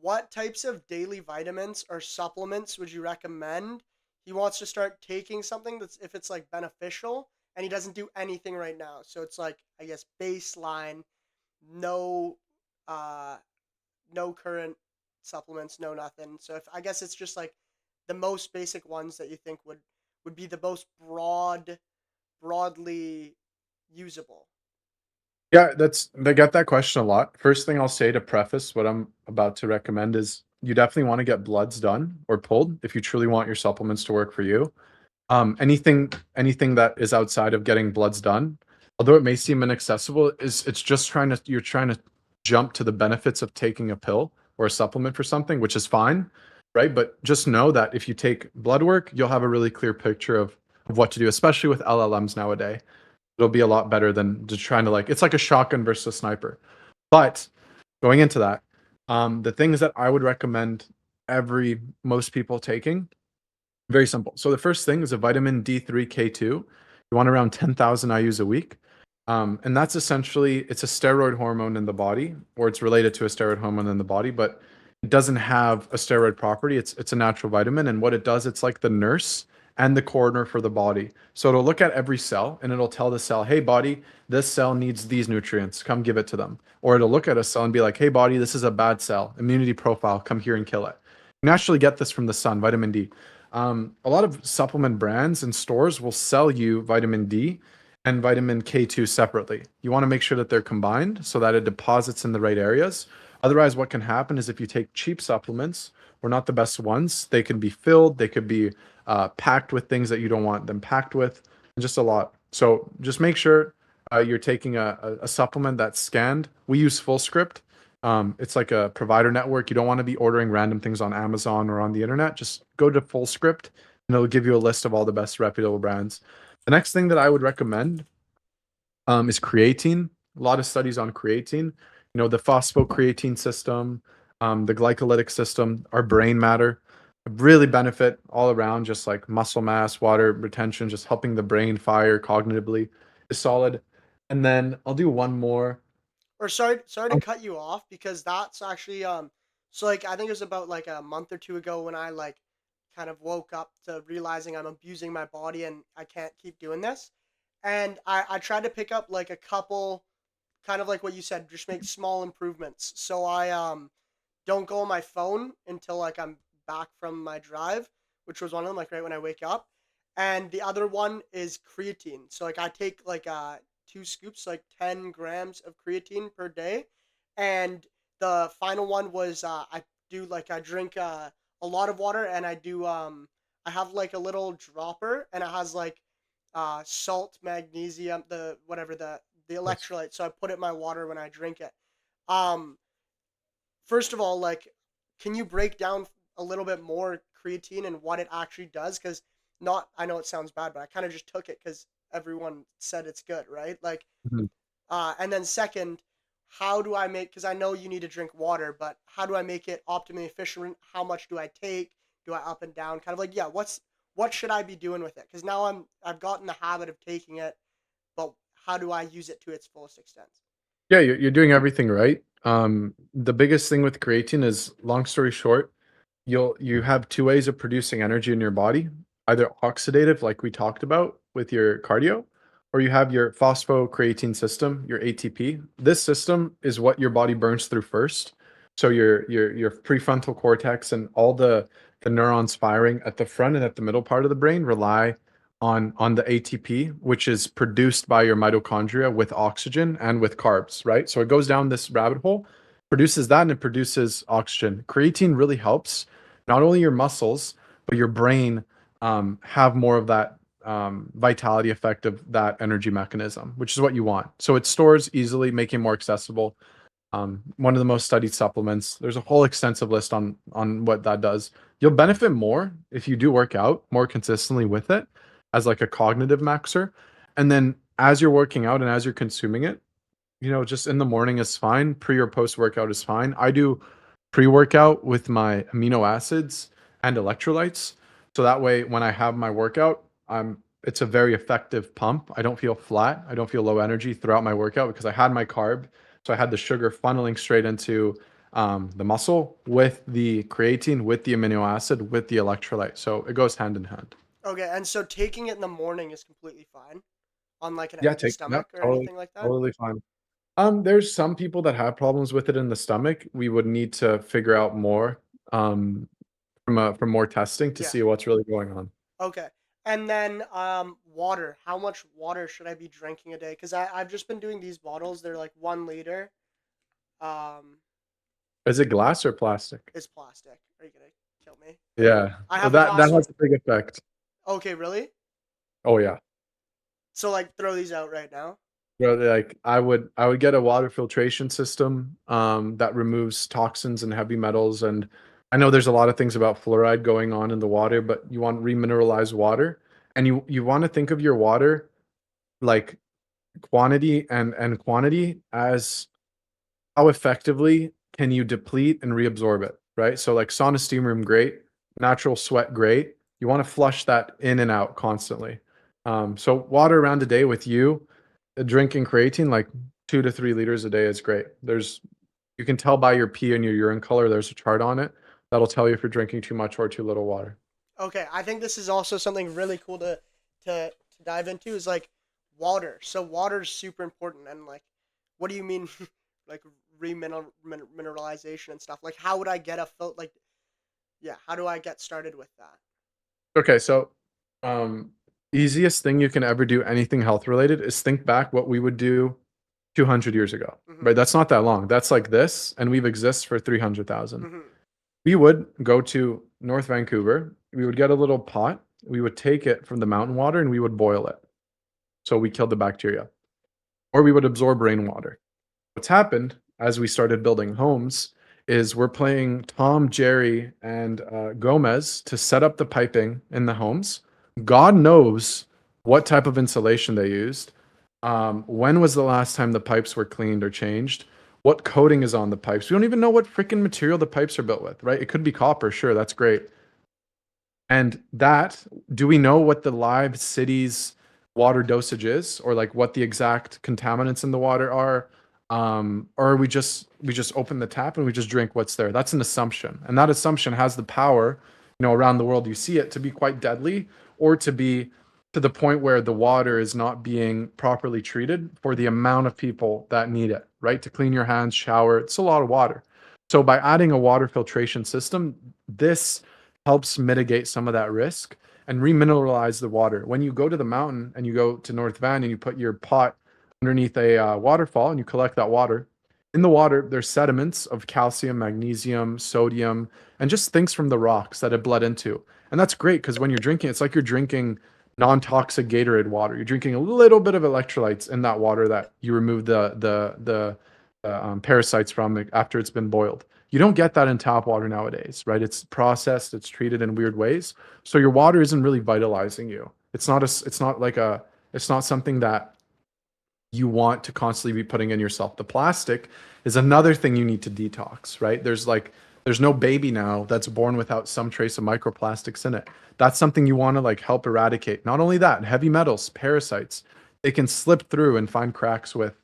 what types of daily vitamins or supplements would you recommend? He wants to start taking something that's if it's like beneficial, and he doesn't do anything right now. So it's like I guess baseline, no uh no current supplements, no nothing. So if I guess it's just like the most basic ones that you think would be the most broadly usable. Yeah, they get that question a lot. First thing I'll say to preface what I'm about to recommend is you definitely want to get bloods done or pulled if you truly want your supplements to work for you. Anything that is outside of getting bloods done, although it may seem inaccessible, is it's just you're trying to jump to the benefits of taking a pill or a supplement for something, which is fine, right? But just know that if you take blood work, you'll have a really clear picture of what to do, especially with LLMs nowadays. It'll be a lot better than just trying to like it's like a shotgun versus a sniper. But going into that, the things that I would recommend most people taking very simple. So the first thing is a vitamin D3 K2. You want around 10,000 IUs a week. And that's essentially it's a steroid hormone in the body, or it's related to a steroid hormone in the body, but it doesn't have a steroid property. It's a natural vitamin, and what it does, it's like the nurse and the coroner for the body. So it'll look at every cell and it'll tell the cell, "Hey body, this cell needs these nutrients. Come give it to them." Or it'll look at a cell and be like, "Hey body, this is a bad cell. Immunity profile. Come here and kill it." You naturally get this from the sun, vitamin D. A lot of supplement brands and stores will sell you vitamin D, and vitamin K2 separately. You want to make sure that they're combined so that it deposits in the right areas. Otherwise, what can happen is if you take cheap supplements, or not the best ones, they can be filled, they could be packed with things that you don't want them packed with, and just a lot. So just make sure you're taking a supplement that's scanned. We use FullScript. It's like a provider network. You don't want to be ordering random things on Amazon or on the internet. Just go to FullScript and it'll give you a list of all the best reputable brands. The next thing that I would recommend is creatine. A lot of studies on creatine. You know, the phosphocreatine system, the glycolytic system, our brain matter really benefit all around, just like muscle mass, water retention, just helping the brain fire cognitively is solid. And then I'll do one more. Or sorry to cut you off because that's actually so like I think it was about like a month or two ago when I like kind of woke up to realizing I'm abusing my body and I can't keep doing this. And I tried to pick up like a couple kind of like what you said, just make small improvements. So I don't go on my phone until like I'm back from my drive, which was one of them, like right when I wake up. And the other one is creatine. So like I take like 2 scoops, like 10 grams of creatine per day. And the final one was I drink a lot of water and I have like a little dropper and it has like salt, magnesium, the whatever the Yes. electrolyte. So I put it in my water when I drink it. Um, First of all, like, can you break down a little bit more creatine and what it actually does? Because not, I know it sounds bad, but I kind of just took it because everyone said it's good, right? Like, Mhm. and then second, how do I make? Because I know you need to drink water, but how do I make it optimally efficient? How much do I take? Do I up and down? Kind of like, yeah, what should I be doing with it? Because now I've gotten the habit of taking it, but how do I use it to its fullest extent? Yeah, you're doing everything right. The biggest thing with creatine is, long story short, you have two ways of producing energy in your body, either oxidative, like we talked about with your cardio, or you have your phosphocreatine system, your ATP. This system is what your body burns through first. So your prefrontal cortex and all the neurons firing at the front and at the middle part of the brain rely on the ATP, which is produced by your mitochondria with oxygen and with carbs, right? So it goes down this rabbit hole, produces that, and it produces oxygen. Creatine really helps not only your muscles, but your brain have more of that vitality effect of that energy mechanism, which is what you want. So it stores easily, making more accessible. One of the most studied supplements. There's a whole extensive list on what that does. You'll benefit more if you do work out more consistently with it as like a cognitive maxer. And then as you're working out and as you're consuming it, you know, just in the morning is fine. Pre or post workout is fine. I do pre-workout with my amino acids and electrolytes. So that way when I have my workout, it's a very effective pump. I don't feel flat. I don't feel low energy throughout my workout because I had my carb. So I had the sugar funneling straight into the muscle with the creatine, with the amino acid, with the electrolyte. So it goes hand in hand. Okay, and so taking it in the morning is completely fine on like an Yeah, empty take yep, stomach or totally, anything like that? totally fine. There's some people that have problems with it in the stomach. We would need to figure out more from more testing to Yeah. see what's really going on. Okay. And then water. How much water should I be drinking a day? Because I've just been doing these bottles. They're like 1 liter. Um, Is it glass or plastic? it's plastic. Are you gonna kill me? Yeah. I Oh, have a that glass one. has a big effect. Okay, really? Oh yeah. So like throw these out right now. Bro, like I would get a water filtration system that removes toxins and heavy metals. And I know there's a lot of things about fluoride going on in the water, but you want remineralized water, and you want to think of your water like quantity and quantity as how effectively can you deplete and reabsorb it, right? So like sauna steam room, great. Natural sweat, great. You want to flush that in and out constantly. So water around a day with you, drinking creatine like 2 to 3 liters a day is great. You can tell by your pee and your urine color. There's a chart on it that'll tell you if you're drinking too much or too little water. Okay, I think this is also something really cool to dive into is like water. So water is super important, and like, what do you mean, like remineralization and stuff? Like, how would I get a yeah, how do I get started with that? Okay, so um, Easiest thing you can ever do, anything health related, is think back what we would do 200 years ago, Mm-hmm. right? That's not that long. That's like this, and we've exist for 300,000. Mm-hmm. We would go to North Vancouver. We would get a little pot. We would take it from the mountain water and we would boil it. So we killed the bacteria. Or we would absorb rainwater. What's happened as we started building homes is we're playing Tom, Jerry, and Gomez to set up the piping in the homes. God knows what type of insulation they used. When was the last time the pipes were cleaned or changed? What coating is on the pipes? We don't even know what freaking material the pipes are built with, right? It could be copper, sure, that's great. And that, do we know what the live city's water dosage is, or like what the exact contaminants in the water are? Or we just open the tap and we just drink what's there. That's an assumption. And that assumption has the power, around the world you see it to be quite deadly, or to be to the point where the water is not being properly treated for the amount of people that need it, right? To clean your hands, shower, it's a lot of water. So by adding a water filtration system, this helps mitigate some of that risk and remineralize the water. When you go to the mountain and you go to North Van and you put your pot underneath a waterfall and you collect that water, in the water there's sediments of calcium, magnesium, sodium, and just things from the rocks that have bled into. And that's great because when you're drinking, it's like you're drinking non-toxic Gatorade water. You're drinking a little bit of electrolytes in that water that you remove the parasites from after it's been boiled. You don't get that in tap water nowadays, right? It's processed, it's treated in weird ways. So your water isn't really vitalizing you. It's not something that you want to constantly be putting in yourself. The plastic is another thing you need to detox, right? There's no baby now that's born without some trace of microplastics in it. That's something you want to like help eradicate. Not only that, heavy metals, parasites, they can slip through and find cracks with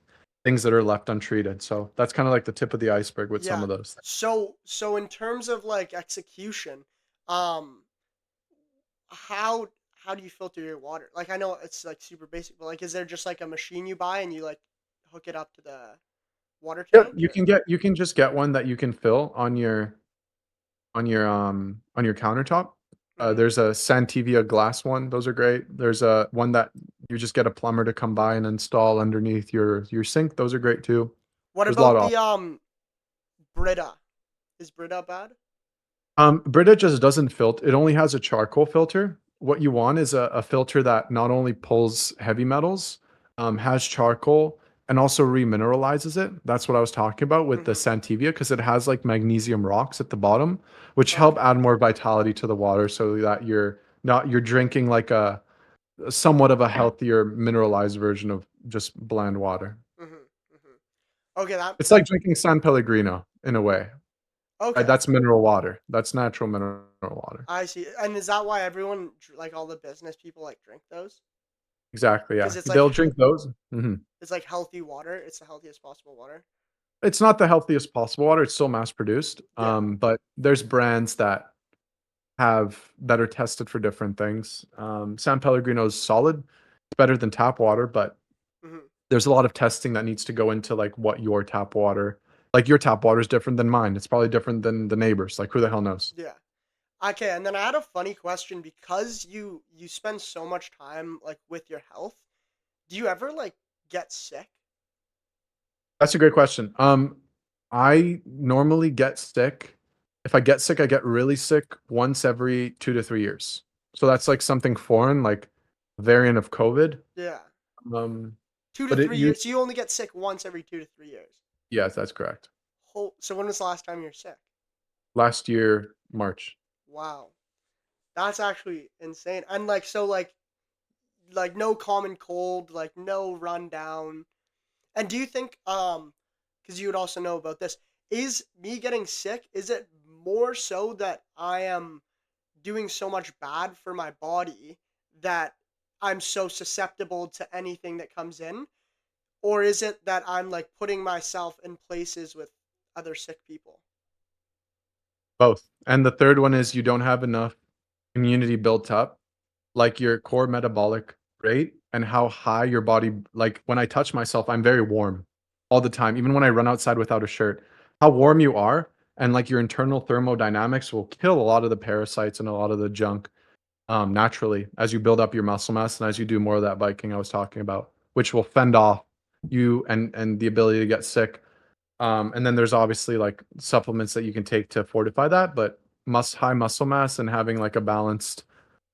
things that are left untreated. So that's kind of like the tip of the iceberg with some Yeah. of those things. So in terms of like execution, um, how how do you filter your water? Like I know it's like super basic, but like is there just like a machine you buy and you like hook it up to the water Yep, tank or? you can just get one that you can fill on your countertop. Mhm. There's a Santivia glass one. Those are great. There's a one that you just get a plumber to come by and install underneath your sink. Those are great too. What There's a lot about of the Brita? Is Brita bad? Brita just doesn't filter. It only has a charcoal filter. What you want is a filter that not only pulls heavy metals, has charcoal, and also remineralizes it. That's what I was talking about with the Mhm. Santivia, because it has like magnesium rocks at the bottom, which help Okay. add more vitality to the water, so that you're drinking like a somewhat of a healthier mineralized version of just bland water. Mhm. Mhm. Okay, that It's like that drinking San Pellegrino in a way. Right? okay. That's mineral water. That's natural mineral water. I see. And is that why everyone like all the business people like drink those? Exactly, Because yeah. They'll drink those. Mhm. it's like healthy water. It's the healthiest possible water. It's not the healthiest possible water, it's still mass produced, Yeah. but there's brands that are tested for different things. San Pellegrino is solid. It's better than tap water, but Mhm. there's a lot of testing that needs to go into, like, what your tap water like, your tap water is different than mine. It's probably different than the neighbors, like, who the hell knows? Yeah. Okay, and then I had a funny question because you spend so much time like with your health. Do you ever like get sick? That's a great question. I normally get sick. If I get sick, I get really sick once every 2 to 3 years. So that's like something foreign, like variant of COVID. Yeah. Um, Two to but it three you years. So you only get sick once every 2 to 3 years. yes, that's correct. So when was the last time you were sick? Last year, March. Wow. That's actually insane. And like so like no common cold, like no rundown. And do you think because you would also know about this, is me getting sick, is it more so that I am doing so much bad for my body that I'm so susceptible to anything that comes in? Or is it that I'm like putting myself in places with other sick people? Both. And the third one is you don't have enough immunity built up, like your core metabolic rate and how high your body, like when I touch myself, I'm very warm all the time, even when I run outside without a shirt. How warm you are and like your internal thermodynamics will kill a lot of the parasites and a lot of the junk. naturally as you build up your muscle mass and as you do more of that biking I was talking about, which will fend off you and the ability to get sick. And then there's obviously like supplements that you can take to fortify that, but high muscle mass and having like a balanced,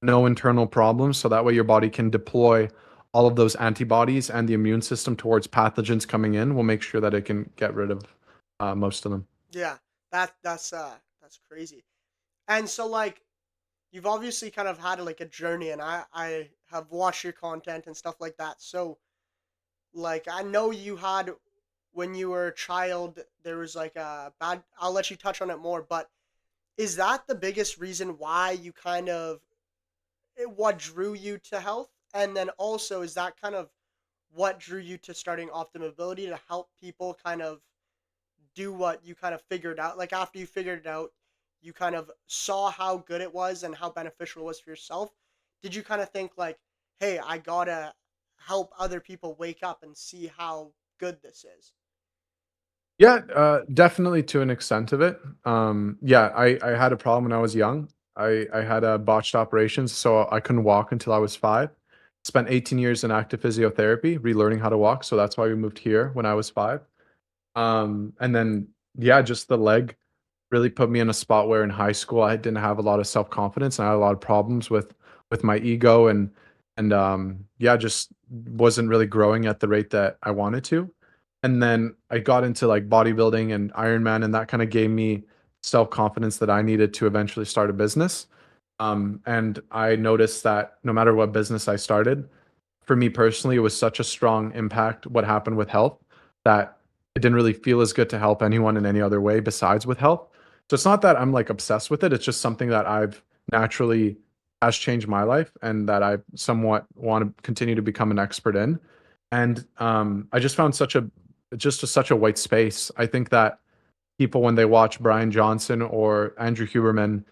no internal problems, so that way your body can deploy all of those antibodies and the immune system towards pathogens coming in will make sure that it can get rid of most of them. Yeah, that's crazy. And so like you've obviously kind of had like a journey, and I have watched your content and stuff like that. So like I know you had when you were a child there was like a bad. I'll let you touch on it more, but is that the biggest reason why you kind of what drew you to health? And then also is that kind of what drew you to starting OptimAbility to help people kind of do what you kind of figured out? Like after you figured it out, you kind of saw how good it was and how beneficial it was for yourself. Did you kind of think like, "Hey, I got to help other people wake up and see how good this is?" Yeah, definitely to an extent of it. Yeah, I had a problem when I was young. I had a botched operations, so I couldn't walk until I was 5. Spent 18 years in active physiotherapy, relearning how to walk. So that's why we moved here when I was 5. And then yeah, just the leg really put me in a spot where in high school I didn't have a lot of self-confidence and I had a lot of problems with my ego and yeah, just wasn't really growing at the rate that I wanted to. And then I got into like bodybuilding and Ironman and that kind of gave me self-confidence that I needed to eventually start a business. And I noticed that no matter what business I started, for me personally, it was such a strong impact what happened with health that it didn't really feel as good to help anyone in any other way besides with health. So it's not that I'm like obsessed with it. It's just something that I've naturally has changed my life and that I somewhat want to continue to become an expert in. And I just found such a white space. I think that people when they watch Bryan Johnson or Andrew Huberman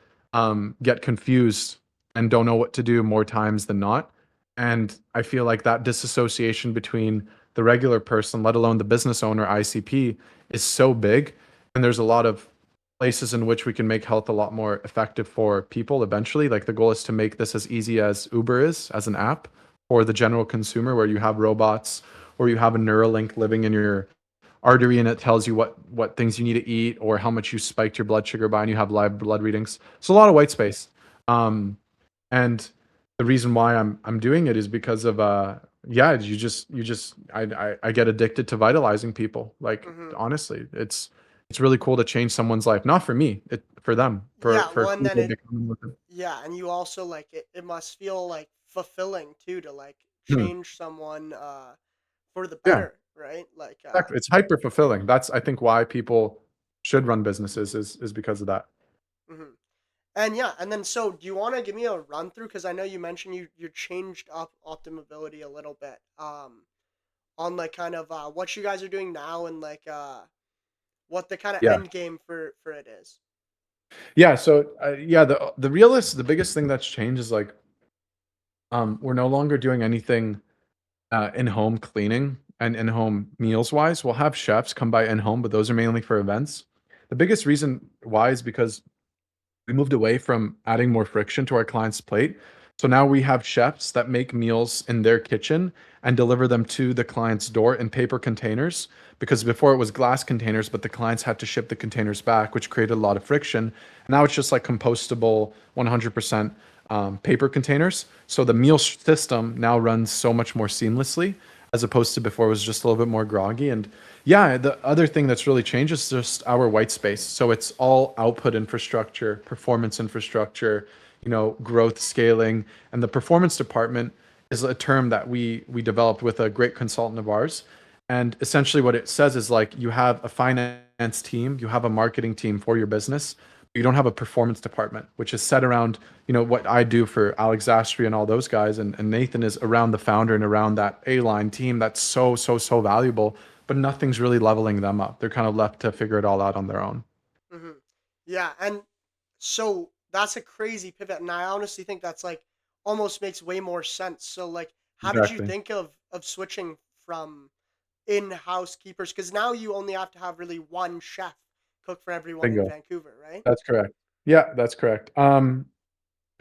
get confused and don't know what to do more times than not. And I feel like that disassociation between the regular person, let alone the business owner, ICP, is so big. And there's a lot of places in which we can make health a lot more effective for people eventually. Like the goal is to make this as easy as Uber is as an app for the general consumer, where you have robots or you have a Neuralink living in your artery and it tells you what things you need to eat or how much you spiked your blood sugar by and you have live blood readings. So a lot of white space. Um and the reason why I'm doing it is because of yeah, I get addicted to vitalizing people. Like Mhm. honestly, it's really cool to change someone's life, not for me, it for them, Yeah, for well, and who then they it become with it. yeah, and you also like it must feel like fulfilling too to like Hmm. change someone for the Yeah, better, right? Like exactly. It's hyper fulfilling. That's I think why people should run businesses is because of that. mhm. And yeah, and then so do you want to give me a run through because I know you mentioned you changed up OptimAbility a little bit on like kind of what you guys are doing now and like what the kind of Yeah. end game for it is. Yeah, so, yeah, the biggest thing that's changed is, like, we're no longer doing anything, in-home cleaning and in-home meals-wise. We'll have chefs come by in-home, but those are mainly for events. The biggest reason why is because we moved away from adding more friction to our client's plate. So now we have chefs that make meals in their kitchen and deliver them to the client's door in paper containers. Because before it was glass containers, but the clients had to ship the containers back, which created a lot of friction. Now it's just like compostable 100% paper containers. So the meal system now runs so much more seamlessly as opposed to before it was just a little bit more groggy. And yeah, the other thing that's really changed is just our white space. So it's all output infrastructure, performance infrastructure, growth scaling, and the performance department is a term that we developed with a great consultant of ours. And essentially what it says is like you have a finance team, you have a marketing team for your business, but you don't have a performance department, which is set around, what I do for Alex Zastri and all those guys, and Nathan is around the founder and around that A-line team that's so, so, so valuable, but nothing's really leveling them up. They're kind of left to figure it all out on their own. Hmm. Yeah, and so that's a crazy pivot, and I honestly think that's like almost makes way more sense. So like, how did you Exactly. think of switching from in-house keepers? Because now you only have to have really one chef cook for everyone in Bingo. Vancouver, right? That's correct. Yeah, that's correct.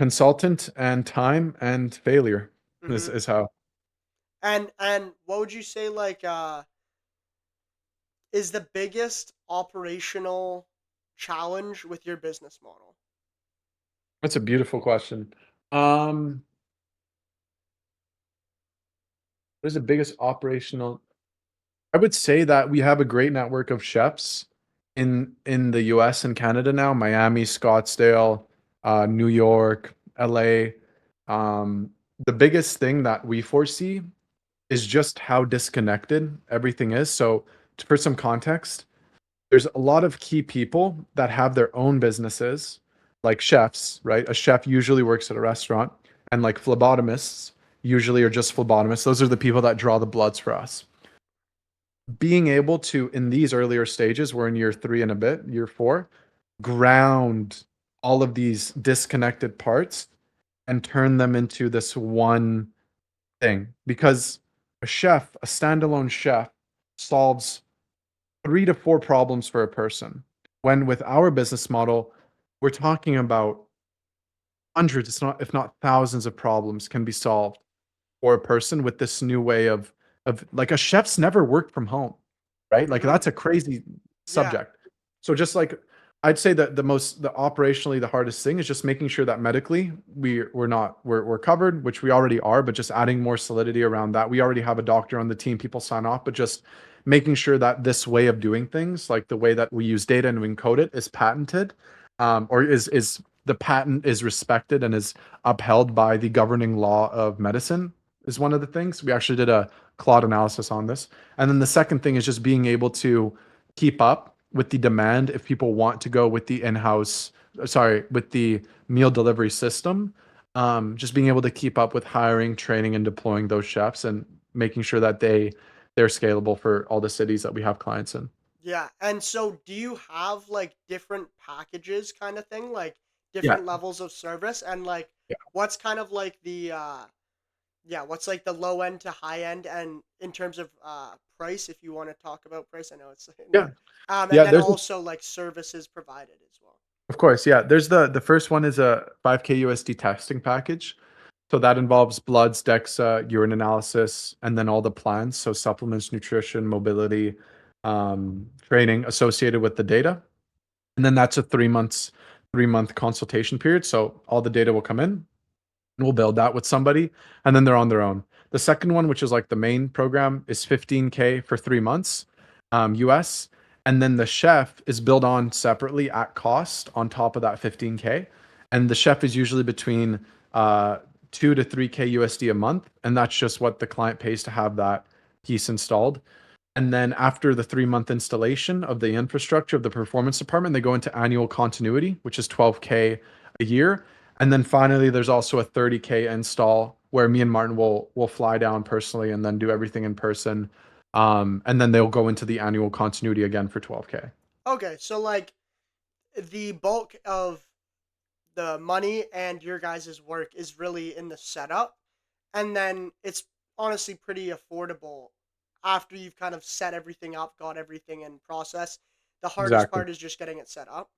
consultant and time and failure is Mm-hmm. is how. And what would you say like is the biggest operational challenge with your business model? That's a beautiful question. Um, what is the biggest operational? I would say that we have a great network of chefs in the US and Canada now, Miami, Scottsdale, New York, LA. Um, the biggest thing that we foresee is just how disconnected everything is. So, for some context, there's a lot of key people that have their own businesses, like chefs, right? A chef usually works at a restaurant, and like phlebotomists usually are just phlebotomists. Those are the people that draw the bloods for us. Being able to, in these earlier stages, we're in year 3 and a bit, year 4, ground all of these disconnected parts and turn them into this one thing. Because a standalone chef, solves 3 to 4 problems for a person. When with our business model, we're talking about hundreds, it's not if not thousands of problems can be solved for a person with this new way of like a chef's never worked from home, right? Like Mm-hmm. that's a crazy Yeah. subject. So just like I'd say that the operationally the hardest thing is just making sure that medically we're covered, which we already are, but just adding more solidity around that. We already have a doctor on the team, people sign off, but just making sure that this way of doing things, like the way that we use data and we encode it, is patented, or is the patent is respected and is upheld by the governing law of medicine is one of the things. We actually did a cloud analysis on this. And then the second thing is just being able to keep up with the demand if people want to go with the in-house, sorry, with the meal delivery system. Just being able to keep up with hiring, training, and deploying those chefs and making sure that they're scalable for all the cities that we have clients in. Yeah. And so do you have like different packages kind of thing, like Yeah. different levels of service and like Yeah. what's kind of like the yeah, what's like the low end to high end and in terms of price if you want to talk about price, I know it's Yeah. not and Yeah. then There's a also like services provided as well. Of course, yeah. There's the first one is a 5K USD testing package. So that involves bloods, DEXA, urine analysis, and then all the plans. So supplements, nutrition, mobility, training associated with the data. And then that's a 3 month consultation period. So all the data will come in, we'll build that with somebody, and then they're on their own. The second one, which is like the main program, is 15K for 3 months, US. And then the chef is billed on separately at cost on top of that 15K. And the chef is usually between 2 to 3K USD a month. And that's just what the client pays to have that piece installed. And then after the 3 month installation of the infrastructure of the performance department, they go into annual continuity, which is 12K a year. And then finally, there's also a 30K install where me and Martin will fly down personally and then do everything in person. And then they'll go into the annual continuity again for 12K. Okay, so like the bulk of the money and your guys' work is really in the setup, and then it's honestly pretty affordable after you've kind of set everything up, got everything in process. The hardest Exactly. part is just getting it set up.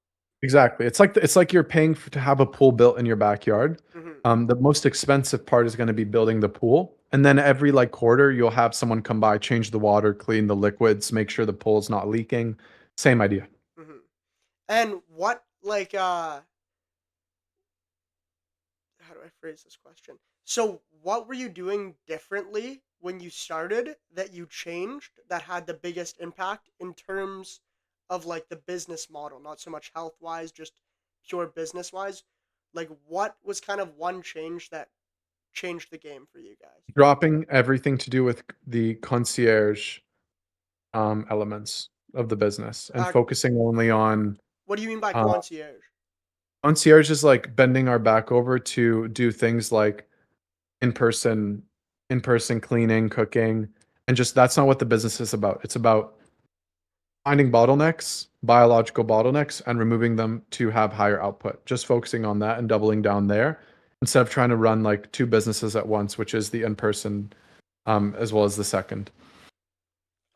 Exactly. It's like you're paying to have a pool built in your backyard. Hmm. The most expensive part is going to be building the pool, and then every like quarter you'll have someone come by, change the water, clean the liquids, make sure the pool's not leaking. Same idea. Hmm. And what like how do I phrase this question? So, what were you doing differently when you started that you changed that had the biggest impact in terms of like the business model, not so much health wise, just pure business wise? Like, what was kind of one change that changed the game for you guys? Dropping everything to do with the concierge elements of the business and Uh, focusing only on what do you mean by uh, concierge? concierge is like bending our back over to do things like in person in person cleaning, cooking, and just that's not what the business is about. It's about finding bottlenecks, biological bottlenecks, and removing them to have higher output. Just focusing on that and doubling down there instead of trying to run like two businesses at once, which is the in person as well as the second.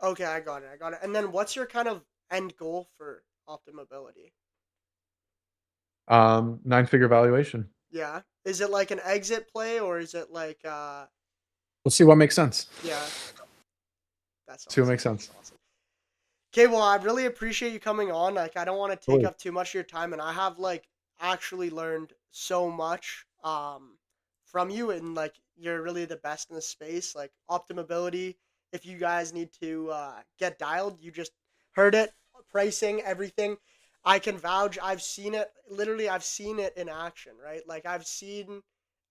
Okay, I got it. I got it. And then what's your kind of end goal for OptimAbility? 9-figure valuation. Yeah. Is it like an exit play, or is it like We'll see what makes sense. yeah, that's See what awesome. makes sense. That's awesome. Okay, well, I really appreciate you coming on. Like, I don't want to take Totally. up too much of your time, and I have like actually learned so much from you, and like you're really the best in the space. Like OptimAbility, if you guys need to get dialed, you just heard it. Pricing, everything. I can vouch. I've seen it. Literally, I've seen it in action. Right? Like I've seen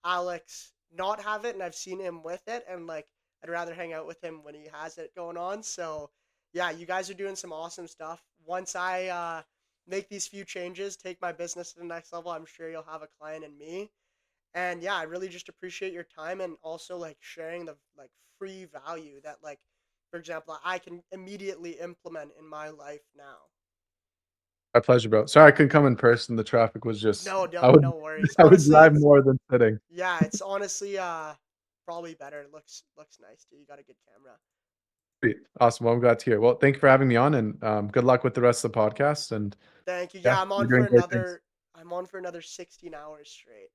Alex not have it, and I've seen him with it, and like I'd rather hang out with him when he has it going on. So yeah, you guys are doing some awesome stuff. Once I make these few changes, take my business to the next level, I'm sure you'll have a client in me. And yeah, I really just appreciate your time and also like sharing the like free value that like, for example, I can immediately implement in my life now. My pleasure, bro. Sorry I couldn't come in person. The traffic was just No, I no, would no worries. I would Honestly, drive it's more than sitting. yeah, it's honestly probably better. It looks nice too. You got a good camera. Sweet. Awesome. Well, I'm glad to hear. Well, thank you for having me on, and good luck with the rest of the podcast. And Thank you. yeah, Yeah, I'm you're on for doing great things. another. I'm on for another 16 hours straight.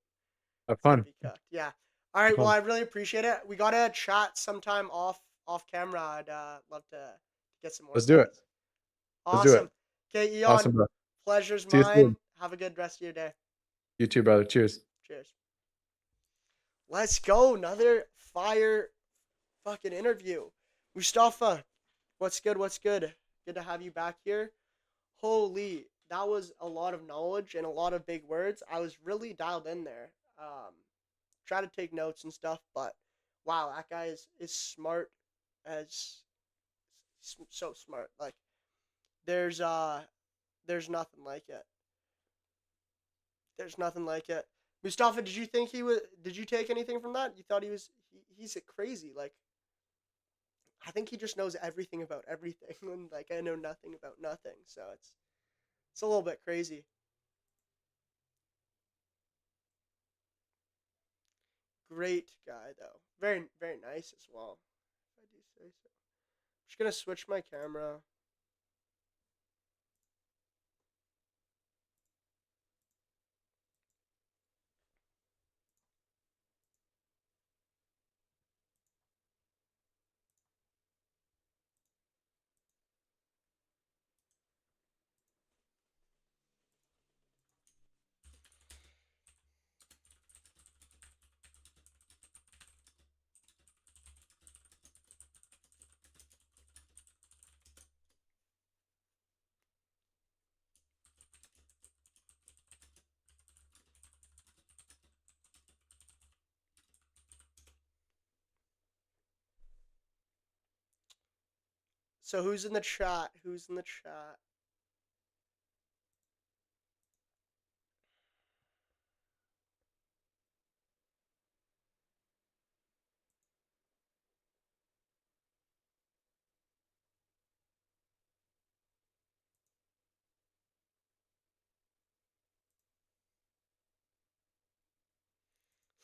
Have It's gonna fun. be cooked. Yeah. All Have right. Well, fun. I really appreciate it. We gotta chat sometime off camera. I'd love to get some more Let's do it. thoughts. Let's do it. Awesome. Okay, Awesome, Ioan, bro. pleasure's See you mine. soon. Have a good rest of your day. You too, brother. Cheers. Cheers. Let's go. Another fire fucking interview. Mustafa, what's good? What's good? Good to have you back here. Holy, that was a lot of knowledge and a lot of big words. I was really dialed in there. Try to take notes and stuff, but wow, that guy is smart as so smart. Like there's uh there's nothing like it. There's nothing like it. Mustafa, did you think he was? Did you take anything from that? You thought he's crazy. Like I think he just knows everything about everything, and like I know nothing about nothing. So it's a little bit crazy. Great guy though. Very nice as well. If I do say so. I'm just gonna switch my camera. So who's in the chat? Who's in the chat?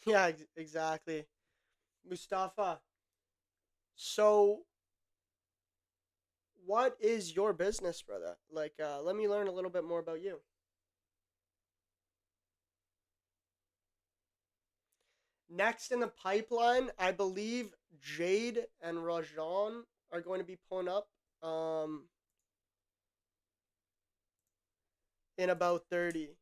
Yeah, exactly. Mustafa. So what is your business, brother? Like, let me learn a little bit more about you. Next in the pipeline, I believe Jade and Rajan are going to be pulling up um, in about 30.